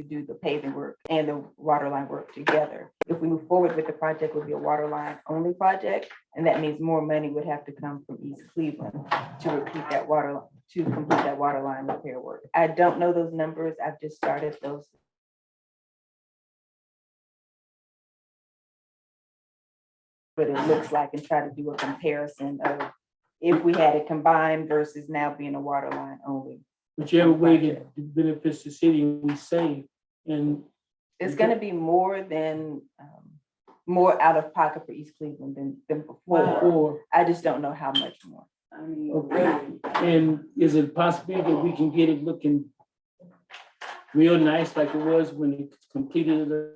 do the paving work and the water line work together. If we move forward with the project, it would be a water line only project. And that means more money would have to come from East Cleveland to complete that water line repair work. I don't know those numbers. I've just started those. But it looks like, and try to do a comparison of if we had it combined versus now being a water line only. Whichever way that benefits the city, we save. And It's gonna be more than, more out of pocket for East Cleveland than before. for, I just don't know how much more. I mean, Okay. really. and is it possible that we can get it looking real nice like it was when it completed the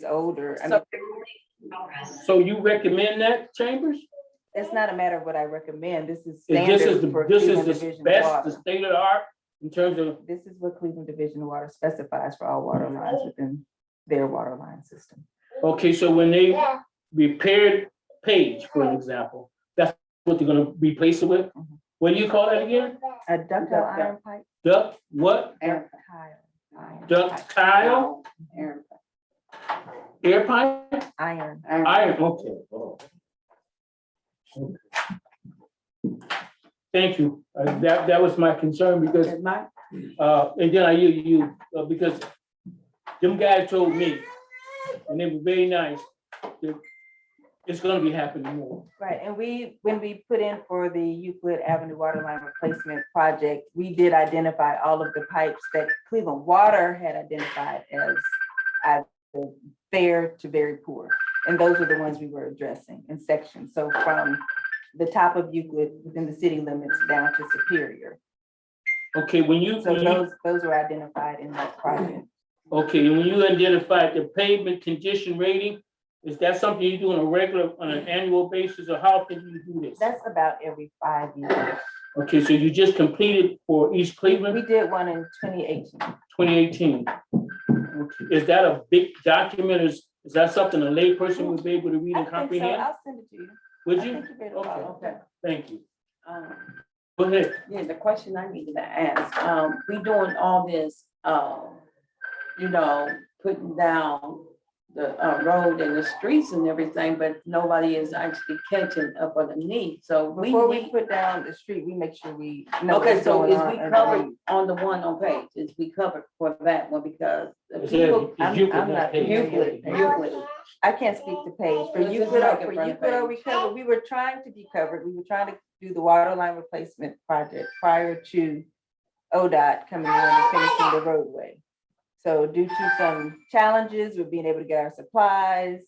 It's older. I mean, so you recommend that, Chambers? it's not a matter of what I recommend. This is This is standard for the, this Cleveland is the Division of best, the Water. state of the art in terms of, This is what Cleveland Division of Water specifies for all water lines within their water line system. okay, so when they repaired Page, for an example, that's what they're gonna replace it with? Mhm. What do you call that again? A ductile iron pipe. Duct, what? Ductile iron Duct pipe. tile, Aaron, air pipe, Iron. iron, okay. Thank you. That was my concern because, and Mike, and then because them guys told me, and they were very nice, that it's gonna be happening more. Right, and when we put in for the Euclid Avenue water line replacement project, we did identify all of the pipes that Cleveland Water had identified as either fair to very poor. And those are the ones we were addressing in sections. So from the top of Euclid within the city limits down to Superior. Okay, when you, So those were identified in that project. Okay, and when you identified the pavement condition rating, is that something you do on an annual basis, or how can you do this? That's about every 5 years. Okay, so you just completed for East We Cleveland, did one in 2018. 2018. Okay, is that a big document? Is that something a layperson would be able to read I and think so. comprehend? I'll send it to you. Would I you? think you'll be able to Okay, follow. Okay. thank you. Um, Go ahead. Yeah, the question I needed to ask, we doing all this, putting down the road and the streets and everything, but nobody is actually catching up underneath, so we Before we need. put down the street, we make sure we know Okay, what's so going is on. we underneath. covered on the one on page, is we covered for that one, because the Is people. that- is Euclid I'm not not paid? Euclid, Euclid. I can't speak to Paige. For Let's just Euclid, make it for front Euclid, are we page. covered? We were trying to be covered. We were trying to do the water line replacement project prior to ODOT coming in and finishing the roadway. So due to some challenges with being able to get our supplies,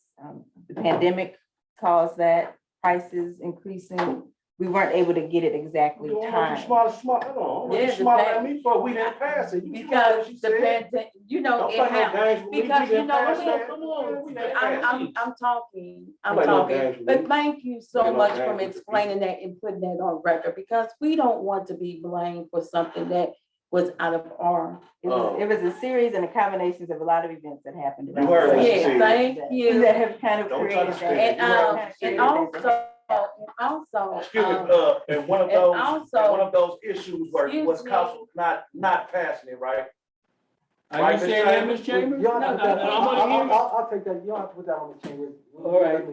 the pandemic caused that, prices increasing. We weren't able to get it exactly You timed. smart, hold on. Yeah, You the smarter fact- than me, but we didn't pass it. You smart what Because she the said. pandemic, Don't it play no happened, games with me. We because didn't pass come that. on. We didn't pass it. I'm talking, Play no games with but me. thank you so Play no much games for with the explaining that and putting that on record, because we don't want to be blamed for something that was out of our. It was a series and a combinations of a lot of events that happened. You around heard the what she world Yeah, said. thank you. That have kind of Don't try to created spin that. it. And also, Excuse me, and one of and those, also- and one of those issues was Excuse me. council not passing it, right? Are you Right, Ms. saying that, Chambers? Ms. Chambers? You don't have to put that- I wanna hear you. I'll take that, you don't have to put that on the chambers. All right.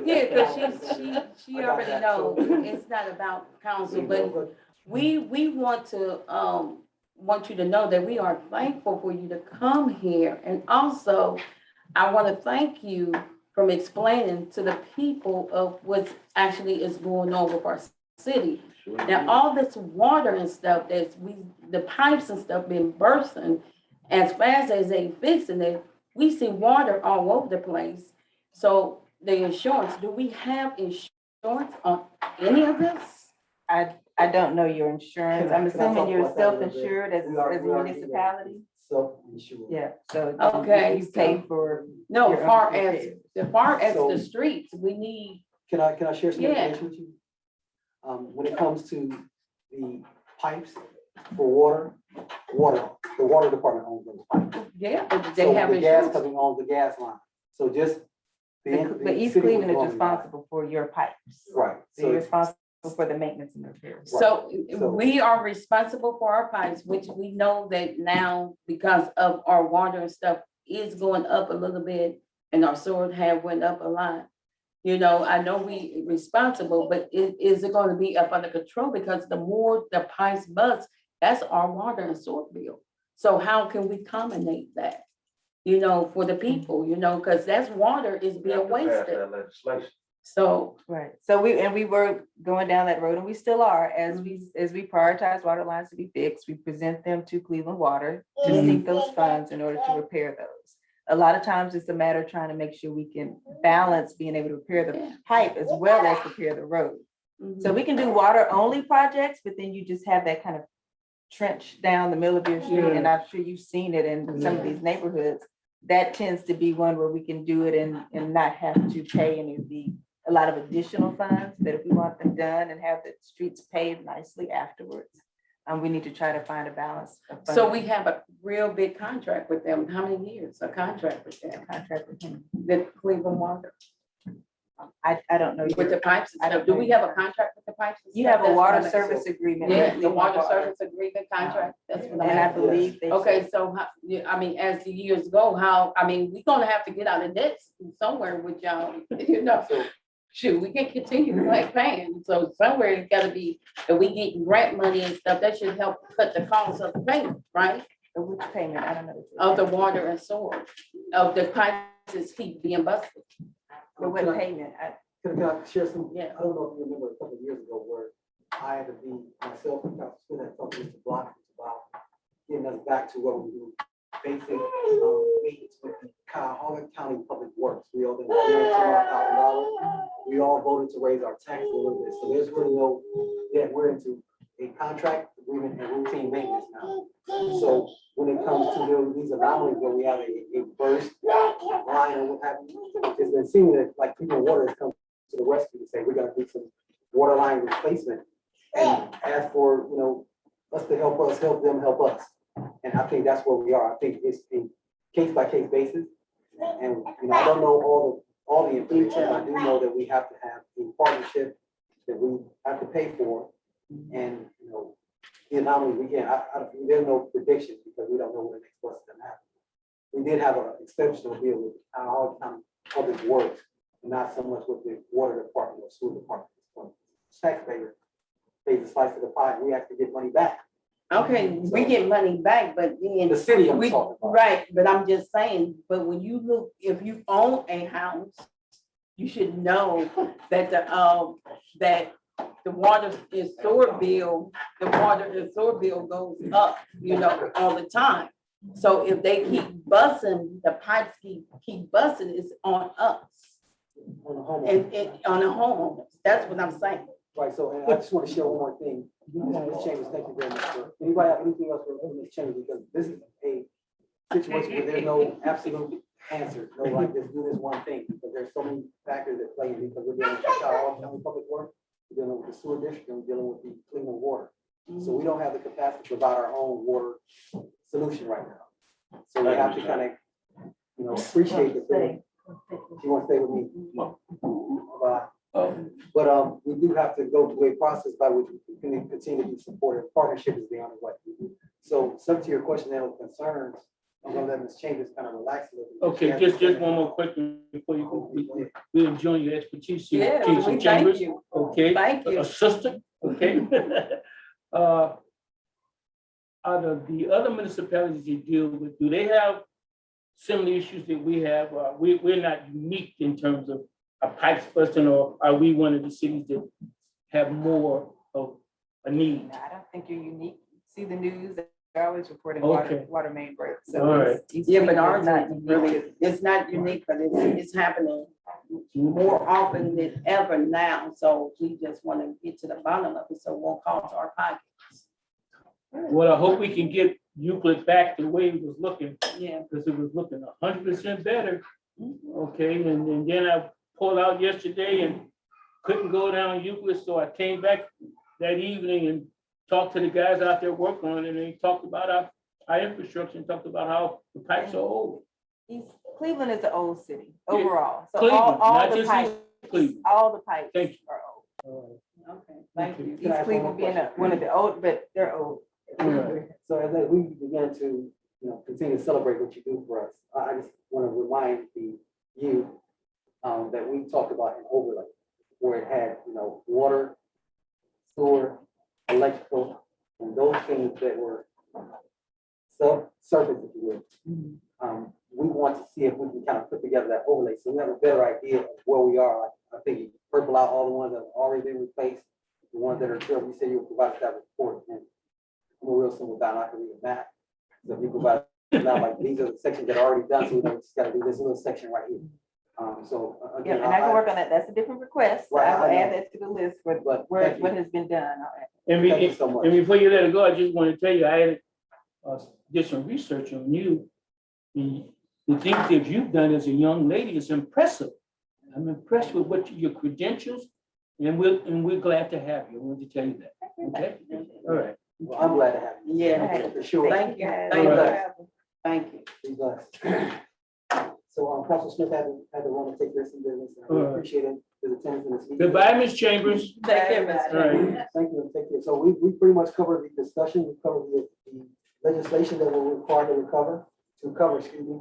Yeah, because she I got already that, knows, so- it's not about council, but we want to, want you to know that we are thankful for you to come here. And also, I want to thank you from explaining to the people of what actually is going on with our city. Now, all this water and stuff the pipes and stuff been bursting, as fast as they fixing it, we see water all over the place. So the insurance, do we have insurance on any of this? I don't know your insurance. I'm Can I talk assuming you're about that a little bit? self-insured as We are- a we are municipality? Self-insured. Yeah, so. Okay, You pay for. No, your own far as, repairs. So- the streets, we need, Can I share some Yeah. information with you? When it comes to the pipes for water, the water department owns those pipes. yeah, but So they have the gas insurance. coming on the gas line. So just. But East city Cleveland is was responsible for your pipes. Right. So you're So responsible for the maintenance and repairs. So So- we are responsible for our pipes, which we know that now because of our water and stuff is going up a little bit and our sewer have went up a lot. I know we responsible, but is it gonna be up under control? Because the more the pipes bust, that's our water and sewer bill. So how can we accommodate that? For the people, because that's water is We have being to pass wasted. that legislation. So, Right, so we were going down that road and we still are, as we prioritize water lines to be fixed, we present them to Cleveland Water to seek those funds in order to repair those. A lot of times it's a matter of trying to make sure we can balance being able to repair the pipe as well as repair the road. So we can do water only projects, but then you just have that kind of trench down the middle of your street, and I'm sure you've seen it in some of these neighborhoods. That tends to be one where we can do it and not have to pay any of a lot of additional funds, but if we want them done and have the streets paved nicely afterwards, we need to try to find a balance. of so funding. we have a real big contract with them. How many years? A contract with them, Contract with him. the Cleveland Water, I don't know. with your- the pipes and I don't stuff. Do know we your have a contract. contract with the pipes? and You stuff? have a That's water what I- service agreement. with Yeah, the Cleveland water service agreement contract, that's what I'm And I asking. believe they. Okay, so how, as the years go, we're gonna have to get out of debt somewhere with y'all, Shoot, we can continue like paying, so somewhere it's gotta be, if we get grant money and stuff, that should help cut the cost of the payment, right? Which payment? I don't know. Of the water and sewer, of the pipes keep being busted, But what payment? Can I share some? Yeah. I don't know if you remember a couple of years ago where I had to be myself and Dr. Smith had talked to Mr. Block about getting us back to what we do basic maintenance with the Cuyahoga County Public Works. We owe them $200,000. We all voted to raise our taxes a little bit. So there's really no, we're into a contract agreement and routine maintenance now. So when it comes to these anomalies where we have a burst line or what have you. It's been seen that like people in water has come to the rescue to say, we're gonna do some water line replacement. And ask for, us to help them, help us. And I think that's where we are. I think it's a case by case basis. And, I don't know all the information. I do know that we have to have a partnership that we have to pay for. And, the anomaly, we can't, there's no prediction because we don't know when the next bus is gonna happen. We did have an exceptional deal with how public works, not so much with the water department or sewer department. Taxpayer pays a slice of the pie, we actually get money back. Okay, we get money back, but then. The city I'm we- talking about. Right, but I'm just saying, but when you look, if you own a house, you should know that that the water and sewer bill, goes up, all the time. So if they keep busting, the pipes keep busting, it's on us On the home. and on the homeowners. That's what I'm saying. Right, so, and I just want to share one more thing. Ms. Chambers, thank you very much. Anybody have anything else for Ms. Chambers? Because this is a situation where there's no absolute answer, no like, just do this one thing, because there's so many factors that play in, because we're dealing with Chicago County Public Works, we're dealing with the sewer district, and we're dealing with the Cleveland Water. So we don't have the capacity to provide our own water solution right now. So we have to kind of, appreciate the thing. You want to stay with me? Bye. But we do have to go through a process by which we can continue to be supportive. Partnership is the only way. So, subject to your question and concerns, I'm gonna let Ms. Chambers kind of relax a little bit. Okay, just one more question before you go. We enjoy your expertise. Yeah, Chief we thank Chambers, you. okay? Thank you. Assistant, okay? Out of the other municipalities you deal with, do they have similar issues that we have? We're not unique in terms of a pipes busting, or are we one of the cities that have more of a need? No, I don't think you're unique. See the news, they're always reporting Okay. water main breaks. All So right. Yeah, but ours not not really, it's not unique, but it's happening more often than ever now. So we just want to get to the bottom of it, so it won't cost our pockets. Well, I hope we can get Euclid back the way it was looking, Yeah. because it was looking 100% better. Okay, and then I pulled out yesterday and couldn't go down Euclid, so I came back that evening and talked to the guys out there working on it, and they talked about our infrastructure and talked about how the pipes are old. Cleveland is an old city overall. So Cleveland, all not the just pipes, East Cleveland. all the pipes Thank you. are old. Okay. Thank you. Can I East ask one more Cleveland being question? one of the old, but they're old. Right. So as we begin to, continue to celebrate what you do for us, I just want to remind you that we talked about an overlay where it had, water, sewer, electrical, and those things that were subsurface, if you will. We want to see if we can kind of put together that overlay, so we have a better idea of where we are. I think you purple out all the ones that have already been replaced, the ones that are still, you said you would provide us that report, and I'm a real simple guy, I can read a map. So if you provide, now, like, these are the sections that are already done, so we know we just gotta do this little section right here. So Yeah, again, and I can work on that. That's a different request. So Right, I will I know. add that to the list for But where, thank you. what has been done. I'll add. And Thank you so much. before you let it go, I just want to tell you, I had did some research on you. The things that you've done as a young lady is impressive. I'm impressed with your credentials, and we're glad to have you. I wanted to tell you that. Okay? All right. Well, I'm glad to have you. Yeah. For sure. Thank you. guys. Thank you. Alright. Thank you. Be blessed. So, Council Smith had to run to take care of some business, and we Alright. appreciate his attendance in this meeting. Goodbye, Ms. Chambers. Take care, Mr. All right. Chairman. Thank you, and take care. So we pretty much covered the discussion, we covered the legislation that we're required to cover, excuse me.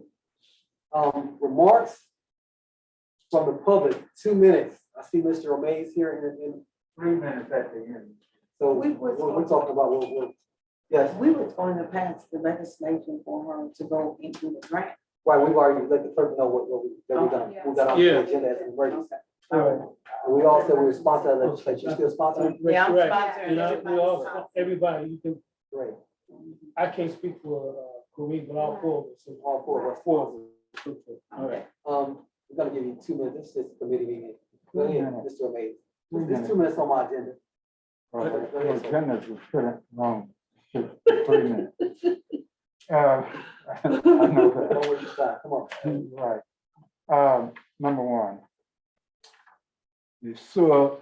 Remarks from the public, 2 minutes. I see Mr. O'May's here in 3 minutes at the end. So we're talking about yes, We were going to pass the legislation for her to go into the grant. right, we've already let the clerk know what we're gonna, we got on the Yeah. agenda as an emergency. All right. And we also will sponsor that legislation. You still sponsoring? Yeah, I'm Right. sponsoring You know, everybody. we all, everybody, you can, Great. I can't speak for Kareem, but all four of us. All four of us. Four of us. All right. We're gonna give you 2 minutes. This is a committee meeting. Go ahead, Mr. O'May. There's 2 minutes on my agenda. Well, the agenda's was put wrong, 3 minutes. I know that. Don't waste your time. Come on. Right. Number one, the sewer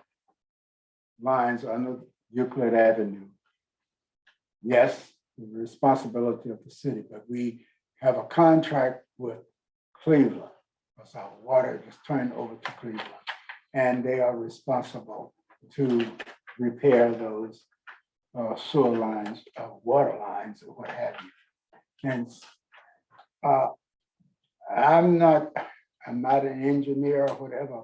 lines under Euclid Avenue. Yes, the responsibility of the city, but we have a contract with Cleveland. Because our water is turned over to Cleveland. And they are responsible to repair those sewer lines, water lines, or what have you. And I'm not an engineer or whatever,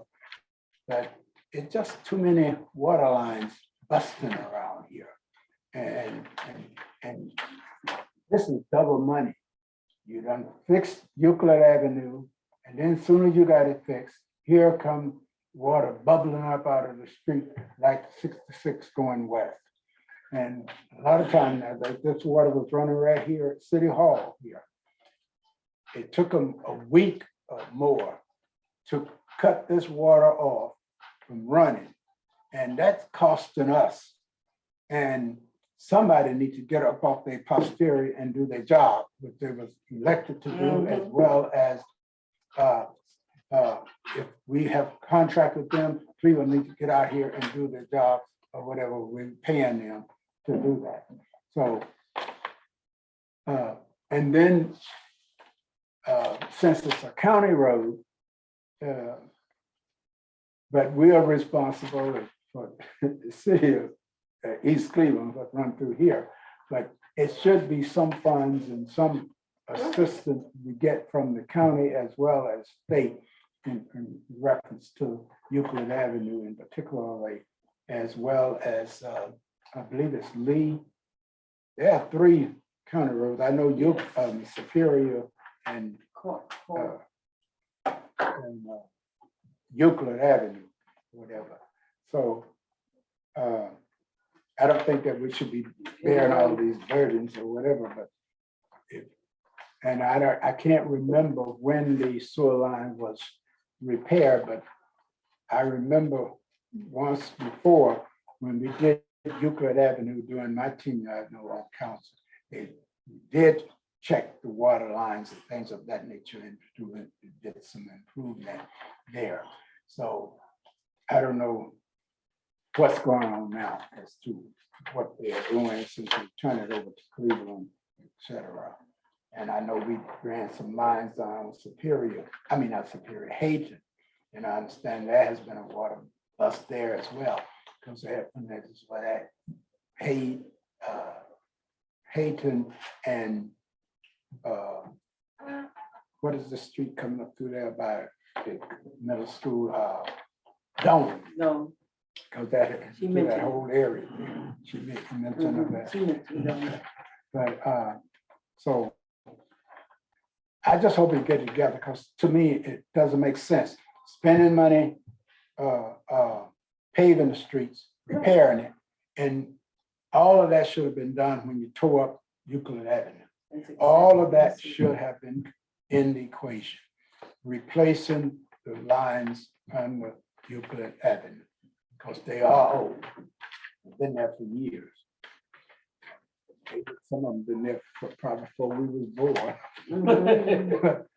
but it's just too many water lines busting around here. And this is double money. You done fixed Euclid Avenue, and then soon as you got it fixed, here come water bubbling up out of the street like 66 going west. And a lot of times this water was running right here at City Hall here. It took them a week or more to cut this water off from running. And that's costing us. And somebody needs to get up off their posterior and do their job, which they was elected to do, as well as if we have contract with them, Cleveland needs to get out here and do their job or whatever we're paying them to do that. So, and then since it's a county road, but we are responsible for the city of East Cleveland, what run through here. But it should be some funds and some assistance we get from the county as well as state in reference to Euclid Avenue in particularly, as well as I believe it's Lee. There are 3 county roads. I know Superior and Euclid Avenue, whatever. So I don't think that we should be bearing all of these burdens or whatever, but and I can't remember when the sewer line was repaired, but I remember once before when we did Euclid Avenue during my tenure, I know on council, they did check the water lines and things of that nature and did some improvement there. So I don't know what's going on now as to what they are doing since we turned it over to Cleveland, et cetera. And I know we ran some lines on Hayton. And I understand there has been a water bust there as well. Because that is what that Hayton and what is the street coming up through there by the middle school? Dome. No, Because that, She that mentioned- whole area, she mentioned of that. she mentioned that. But so I just hope we get it together because to me, it doesn't make sense. Spending money, paving the streets, repairing it. And all of that should have been done when you tore up Euclid Avenue. All of that should have been in the equation. Replacing the lines on the Euclid Avenue, because they are old. Been there for years. Some of them been there for probably before we was born.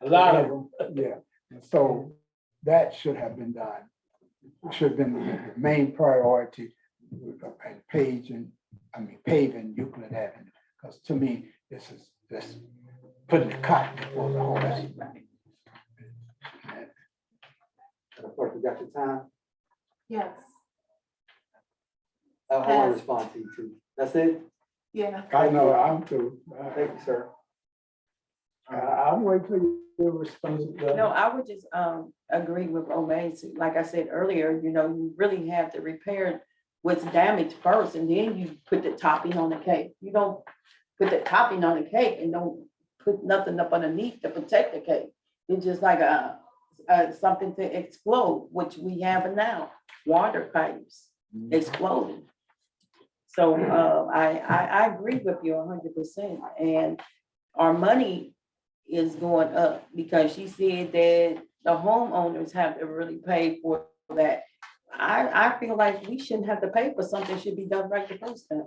A lot of them. Yeah, and so that should have been done. Should have been the main priority and paving Euclid Avenue. Because to me, this is putting the cart before the horse. Of course, we got your time. Yes, I want to respond to you too. That's it? yeah. I know, I'm through. Thank you, sir. I'm waiting for your response. No, I would just agree with Omaze. Like I said earlier, you really have to repair what's damaged first, and then you put the topping on the cake. You don't put the topping on the cake and don't put nothing up underneath to protect the cake. It's just like something to explode, which we have now, water pipes exploding. So I agree with you 100%. And our money is going up because she said that the homeowners have to really pay for that. I feel like we shouldn't have to pay for something, should be done right the first time.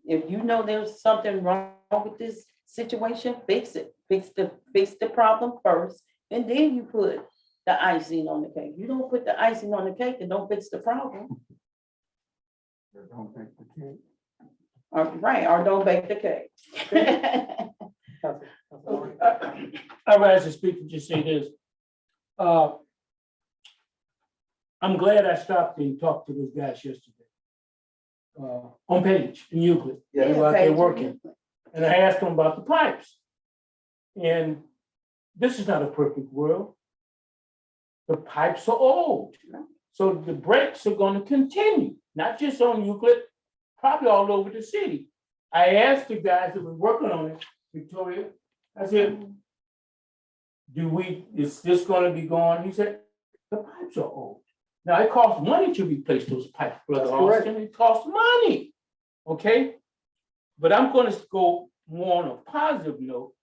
If you know there's something wrong with this situation, fix it. Fix the problem first, and then you put the icing on the cake. You don't put the icing on the cake and don't fix the problem. Don't think the kid. Right, or don't bake the cake. Councilwoman. I rise to speak and just say this. I'm glad I stopped and talked to those guys yesterday. On Page in Euclid. Yeah. They were out there working. And I asked them about the pipes. And this is not a perfect world. The pipes are old. So the breaks are going to continue, not just on Euclid, probably all over the city. I asked the guys that were working on it, Victoria, I said, is this going to be gone? He said, the pipes are old. Now, it costs money to replace those pipes, Brother That's correct. Austin. It costs money, okay? But I'm going to go more on a positive note.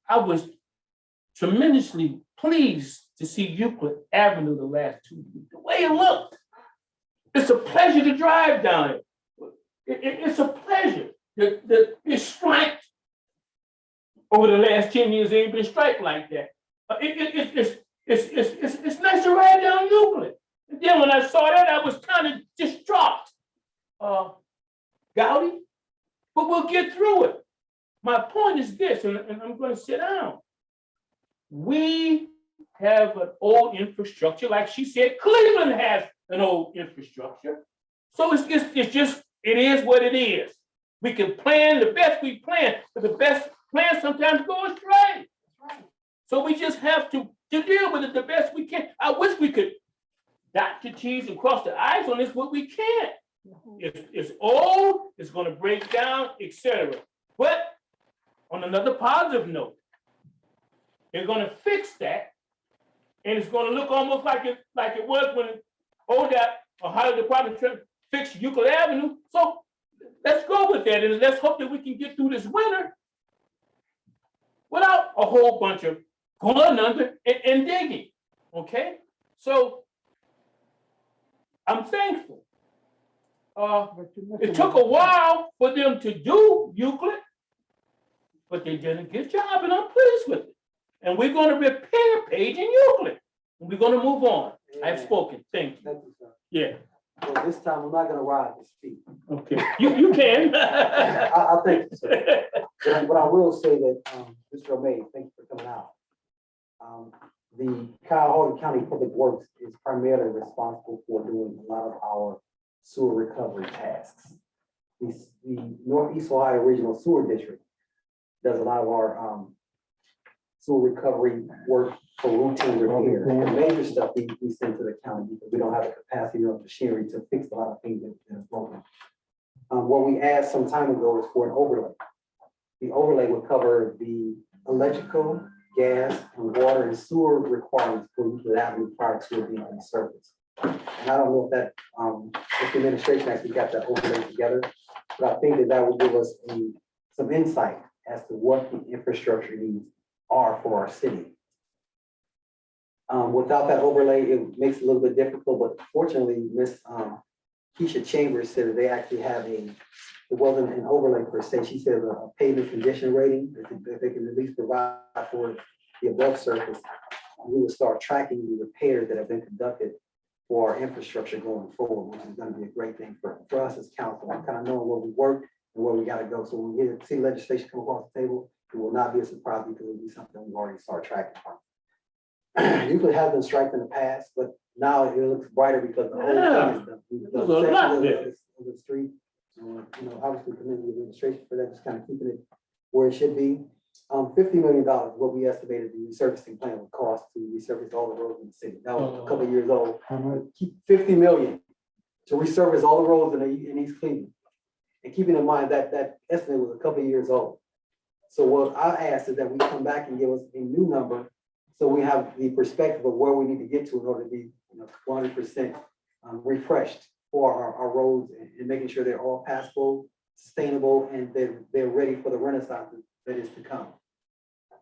I was tremendously pleased to see Euclid Avenue the last 2 weeks. The way it looked, it's a pleasure to drive down it. It's a pleasure. It's striped. Over the last 10 years, they ain't been striped like that. It's nice to ride down Euclid. And then when I saw that, I was kind of distraught. Gowdy, but we'll get through it. My point is this, and I'm going to sit down. We have an old infrastructure, like she said, Cleveland has an old infrastructure. So it is what it is. We can plan the best we plan, but the best plan sometimes goes astray. So we just have to deal with it the best we can. I wish we could dot the T's and cross the I's on this, but we can't. It's old, it's gonna break down, etc. But on another positive note, they're gonna fix that, and it's gonna look almost like it was when ODOT, Ohio Department of Transportation, fixed Euclid Avenue. So let's go with that, and let's hope that we can get through this winter without a whole bunch of going under and digging. Okay, so I'm thankful. It took a while for them to do Euclid, but they did a good job, and I'm pleased with it. And we're going to repair Page and Euclid, and we're going to move on. I've spoken. Thank you. Thank you, sir. Yeah. Well, this time, I'm not gonna ride this feet. Okay. You can. I thank you, sir. But I will say that, Mr. O'May, thank you for coming out. The Cuyahoga County Public Works is primarily responsible for doing a lot of our sewer recovery tasks. The Northeast Ohio Regional Sewer District does a lot of our sewer recovery work for routine repair. The major stuff we send to the county because we don't have the capacity or machinery to fix a lot of things that are broken. What we asked some time ago is for an overlay. The overlay would cover the electrical, gas, and water and sewer requirements for Euclid Avenue prior to it being in service. And I don't know if that, if the administration actually got that overlay together, but I think that will give us some insight as to what the infrastructure needs are for our city. Without that overlay, it makes it a little bit difficult, but fortunately, Miss Keisha Chambers said that they actually have it wasn't an overlay per se, she said a pavement condition rating, that they can at least provide for the above surface. We will start tracking the repairs that have been conducted for our infrastructure going forward, which is gonna be a great thing for us as council, kind of knowing where we work and where we gotta go. So when we get see legislation come across the table, it will not be a surprise because it'll be something we've already started tracking from. Euclid has been striped in the past, but now it looks brighter because the whole thing is done. We've done There's a lot sections there. of the street. Obviously commend the administration for that, just kind of keeping it where it should be. $50 million, what we estimated the resurfacing plan would cost to resurface all the roads in the city. That was a couple of years old. How much? Keep $50 million to resurface all the roads in East Cleveland. And keeping in mind that that estimate was a couple of years old. So what I asked is that we come back and give us a new number so we have the perspective of where we need to get to in order to be 100% refreshed for our roads and making sure they're all passable, sustainable, and they're ready for the renaissance that is to come.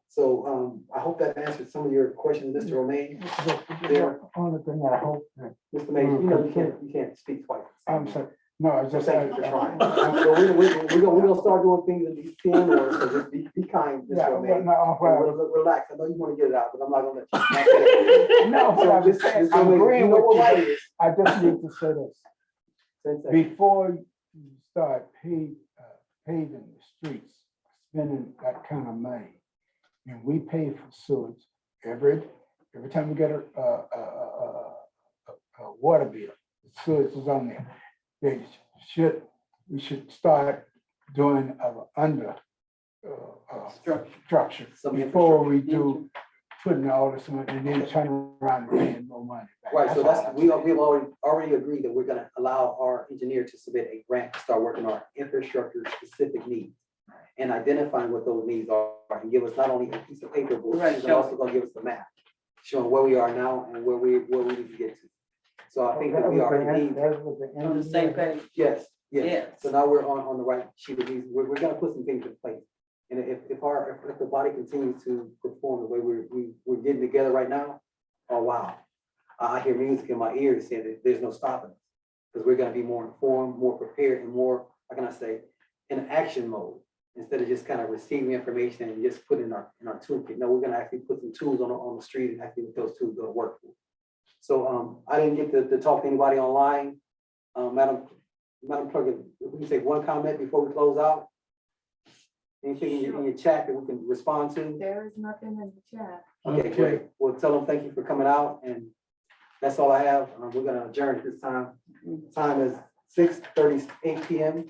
So I hope that answered some of your questions, Mr. Romaine. The only thing I hope that, Mr. Mays, you can't speak twice. I'm sorry, No, it's just. Thank you for trying. So we're gonna start doing things in these 10 words, so just be kind, Mr. Yeah, Romaine. no, well, Relax, I know you wanna get it out, but I'm not gonna let you. no, but I'm just saying, I'm agreeing with you. I just need to say this. you. Before you start paving the streets, spending that kind of money, and we pay for sewage every time we get a water bill, the sewage is on there. We should start doing under structure Some before we do putting all this money and then turn around and paying more money back. Right, so all that's, I'm we've saying. already agreed that we're gonna allow our engineer to submit a grant to start working on our infrastructure specific needs. And identifying what those needs are, and give us not only a piece of paper, Right, but also gonna give us the map. Showing where we are now and where we need to get to. So I think that we are indeed, That was the On the same engineer. page. yes, yes. Yes. So now we're on the right sheet of these, we're gonna put some things in place. And if the body continues to perform the way we're getting together right now, oh, wow. I hear music in my ears saying that there's no stopping us. Because we're gonna be more informed, more prepared, and more, how can I say, in action mode. Instead of just kind of receiving information and just put in our toolkit. No, we're gonna actually put some tools on the street and actually what those tools gonna work for. So I didn't get to talk to anybody online. Madam Clerk, if we can say one comment before we close out. Anything in your chat that we can respond to? There is nothing in the chat. Okay, great. Well, tell them thank you for coming out, and that's all I have. We're gonna adjourn at this time. Time is 6:38 p.m.,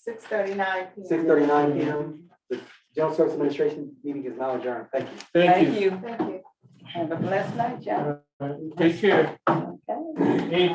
6:39 p.m. 6:39 p.m. The General Service Administration meeting is now adjourned. Thank you. Thank you. Thank you. Thank you. Have a blessed night, y'all. Take care. Okay. Anything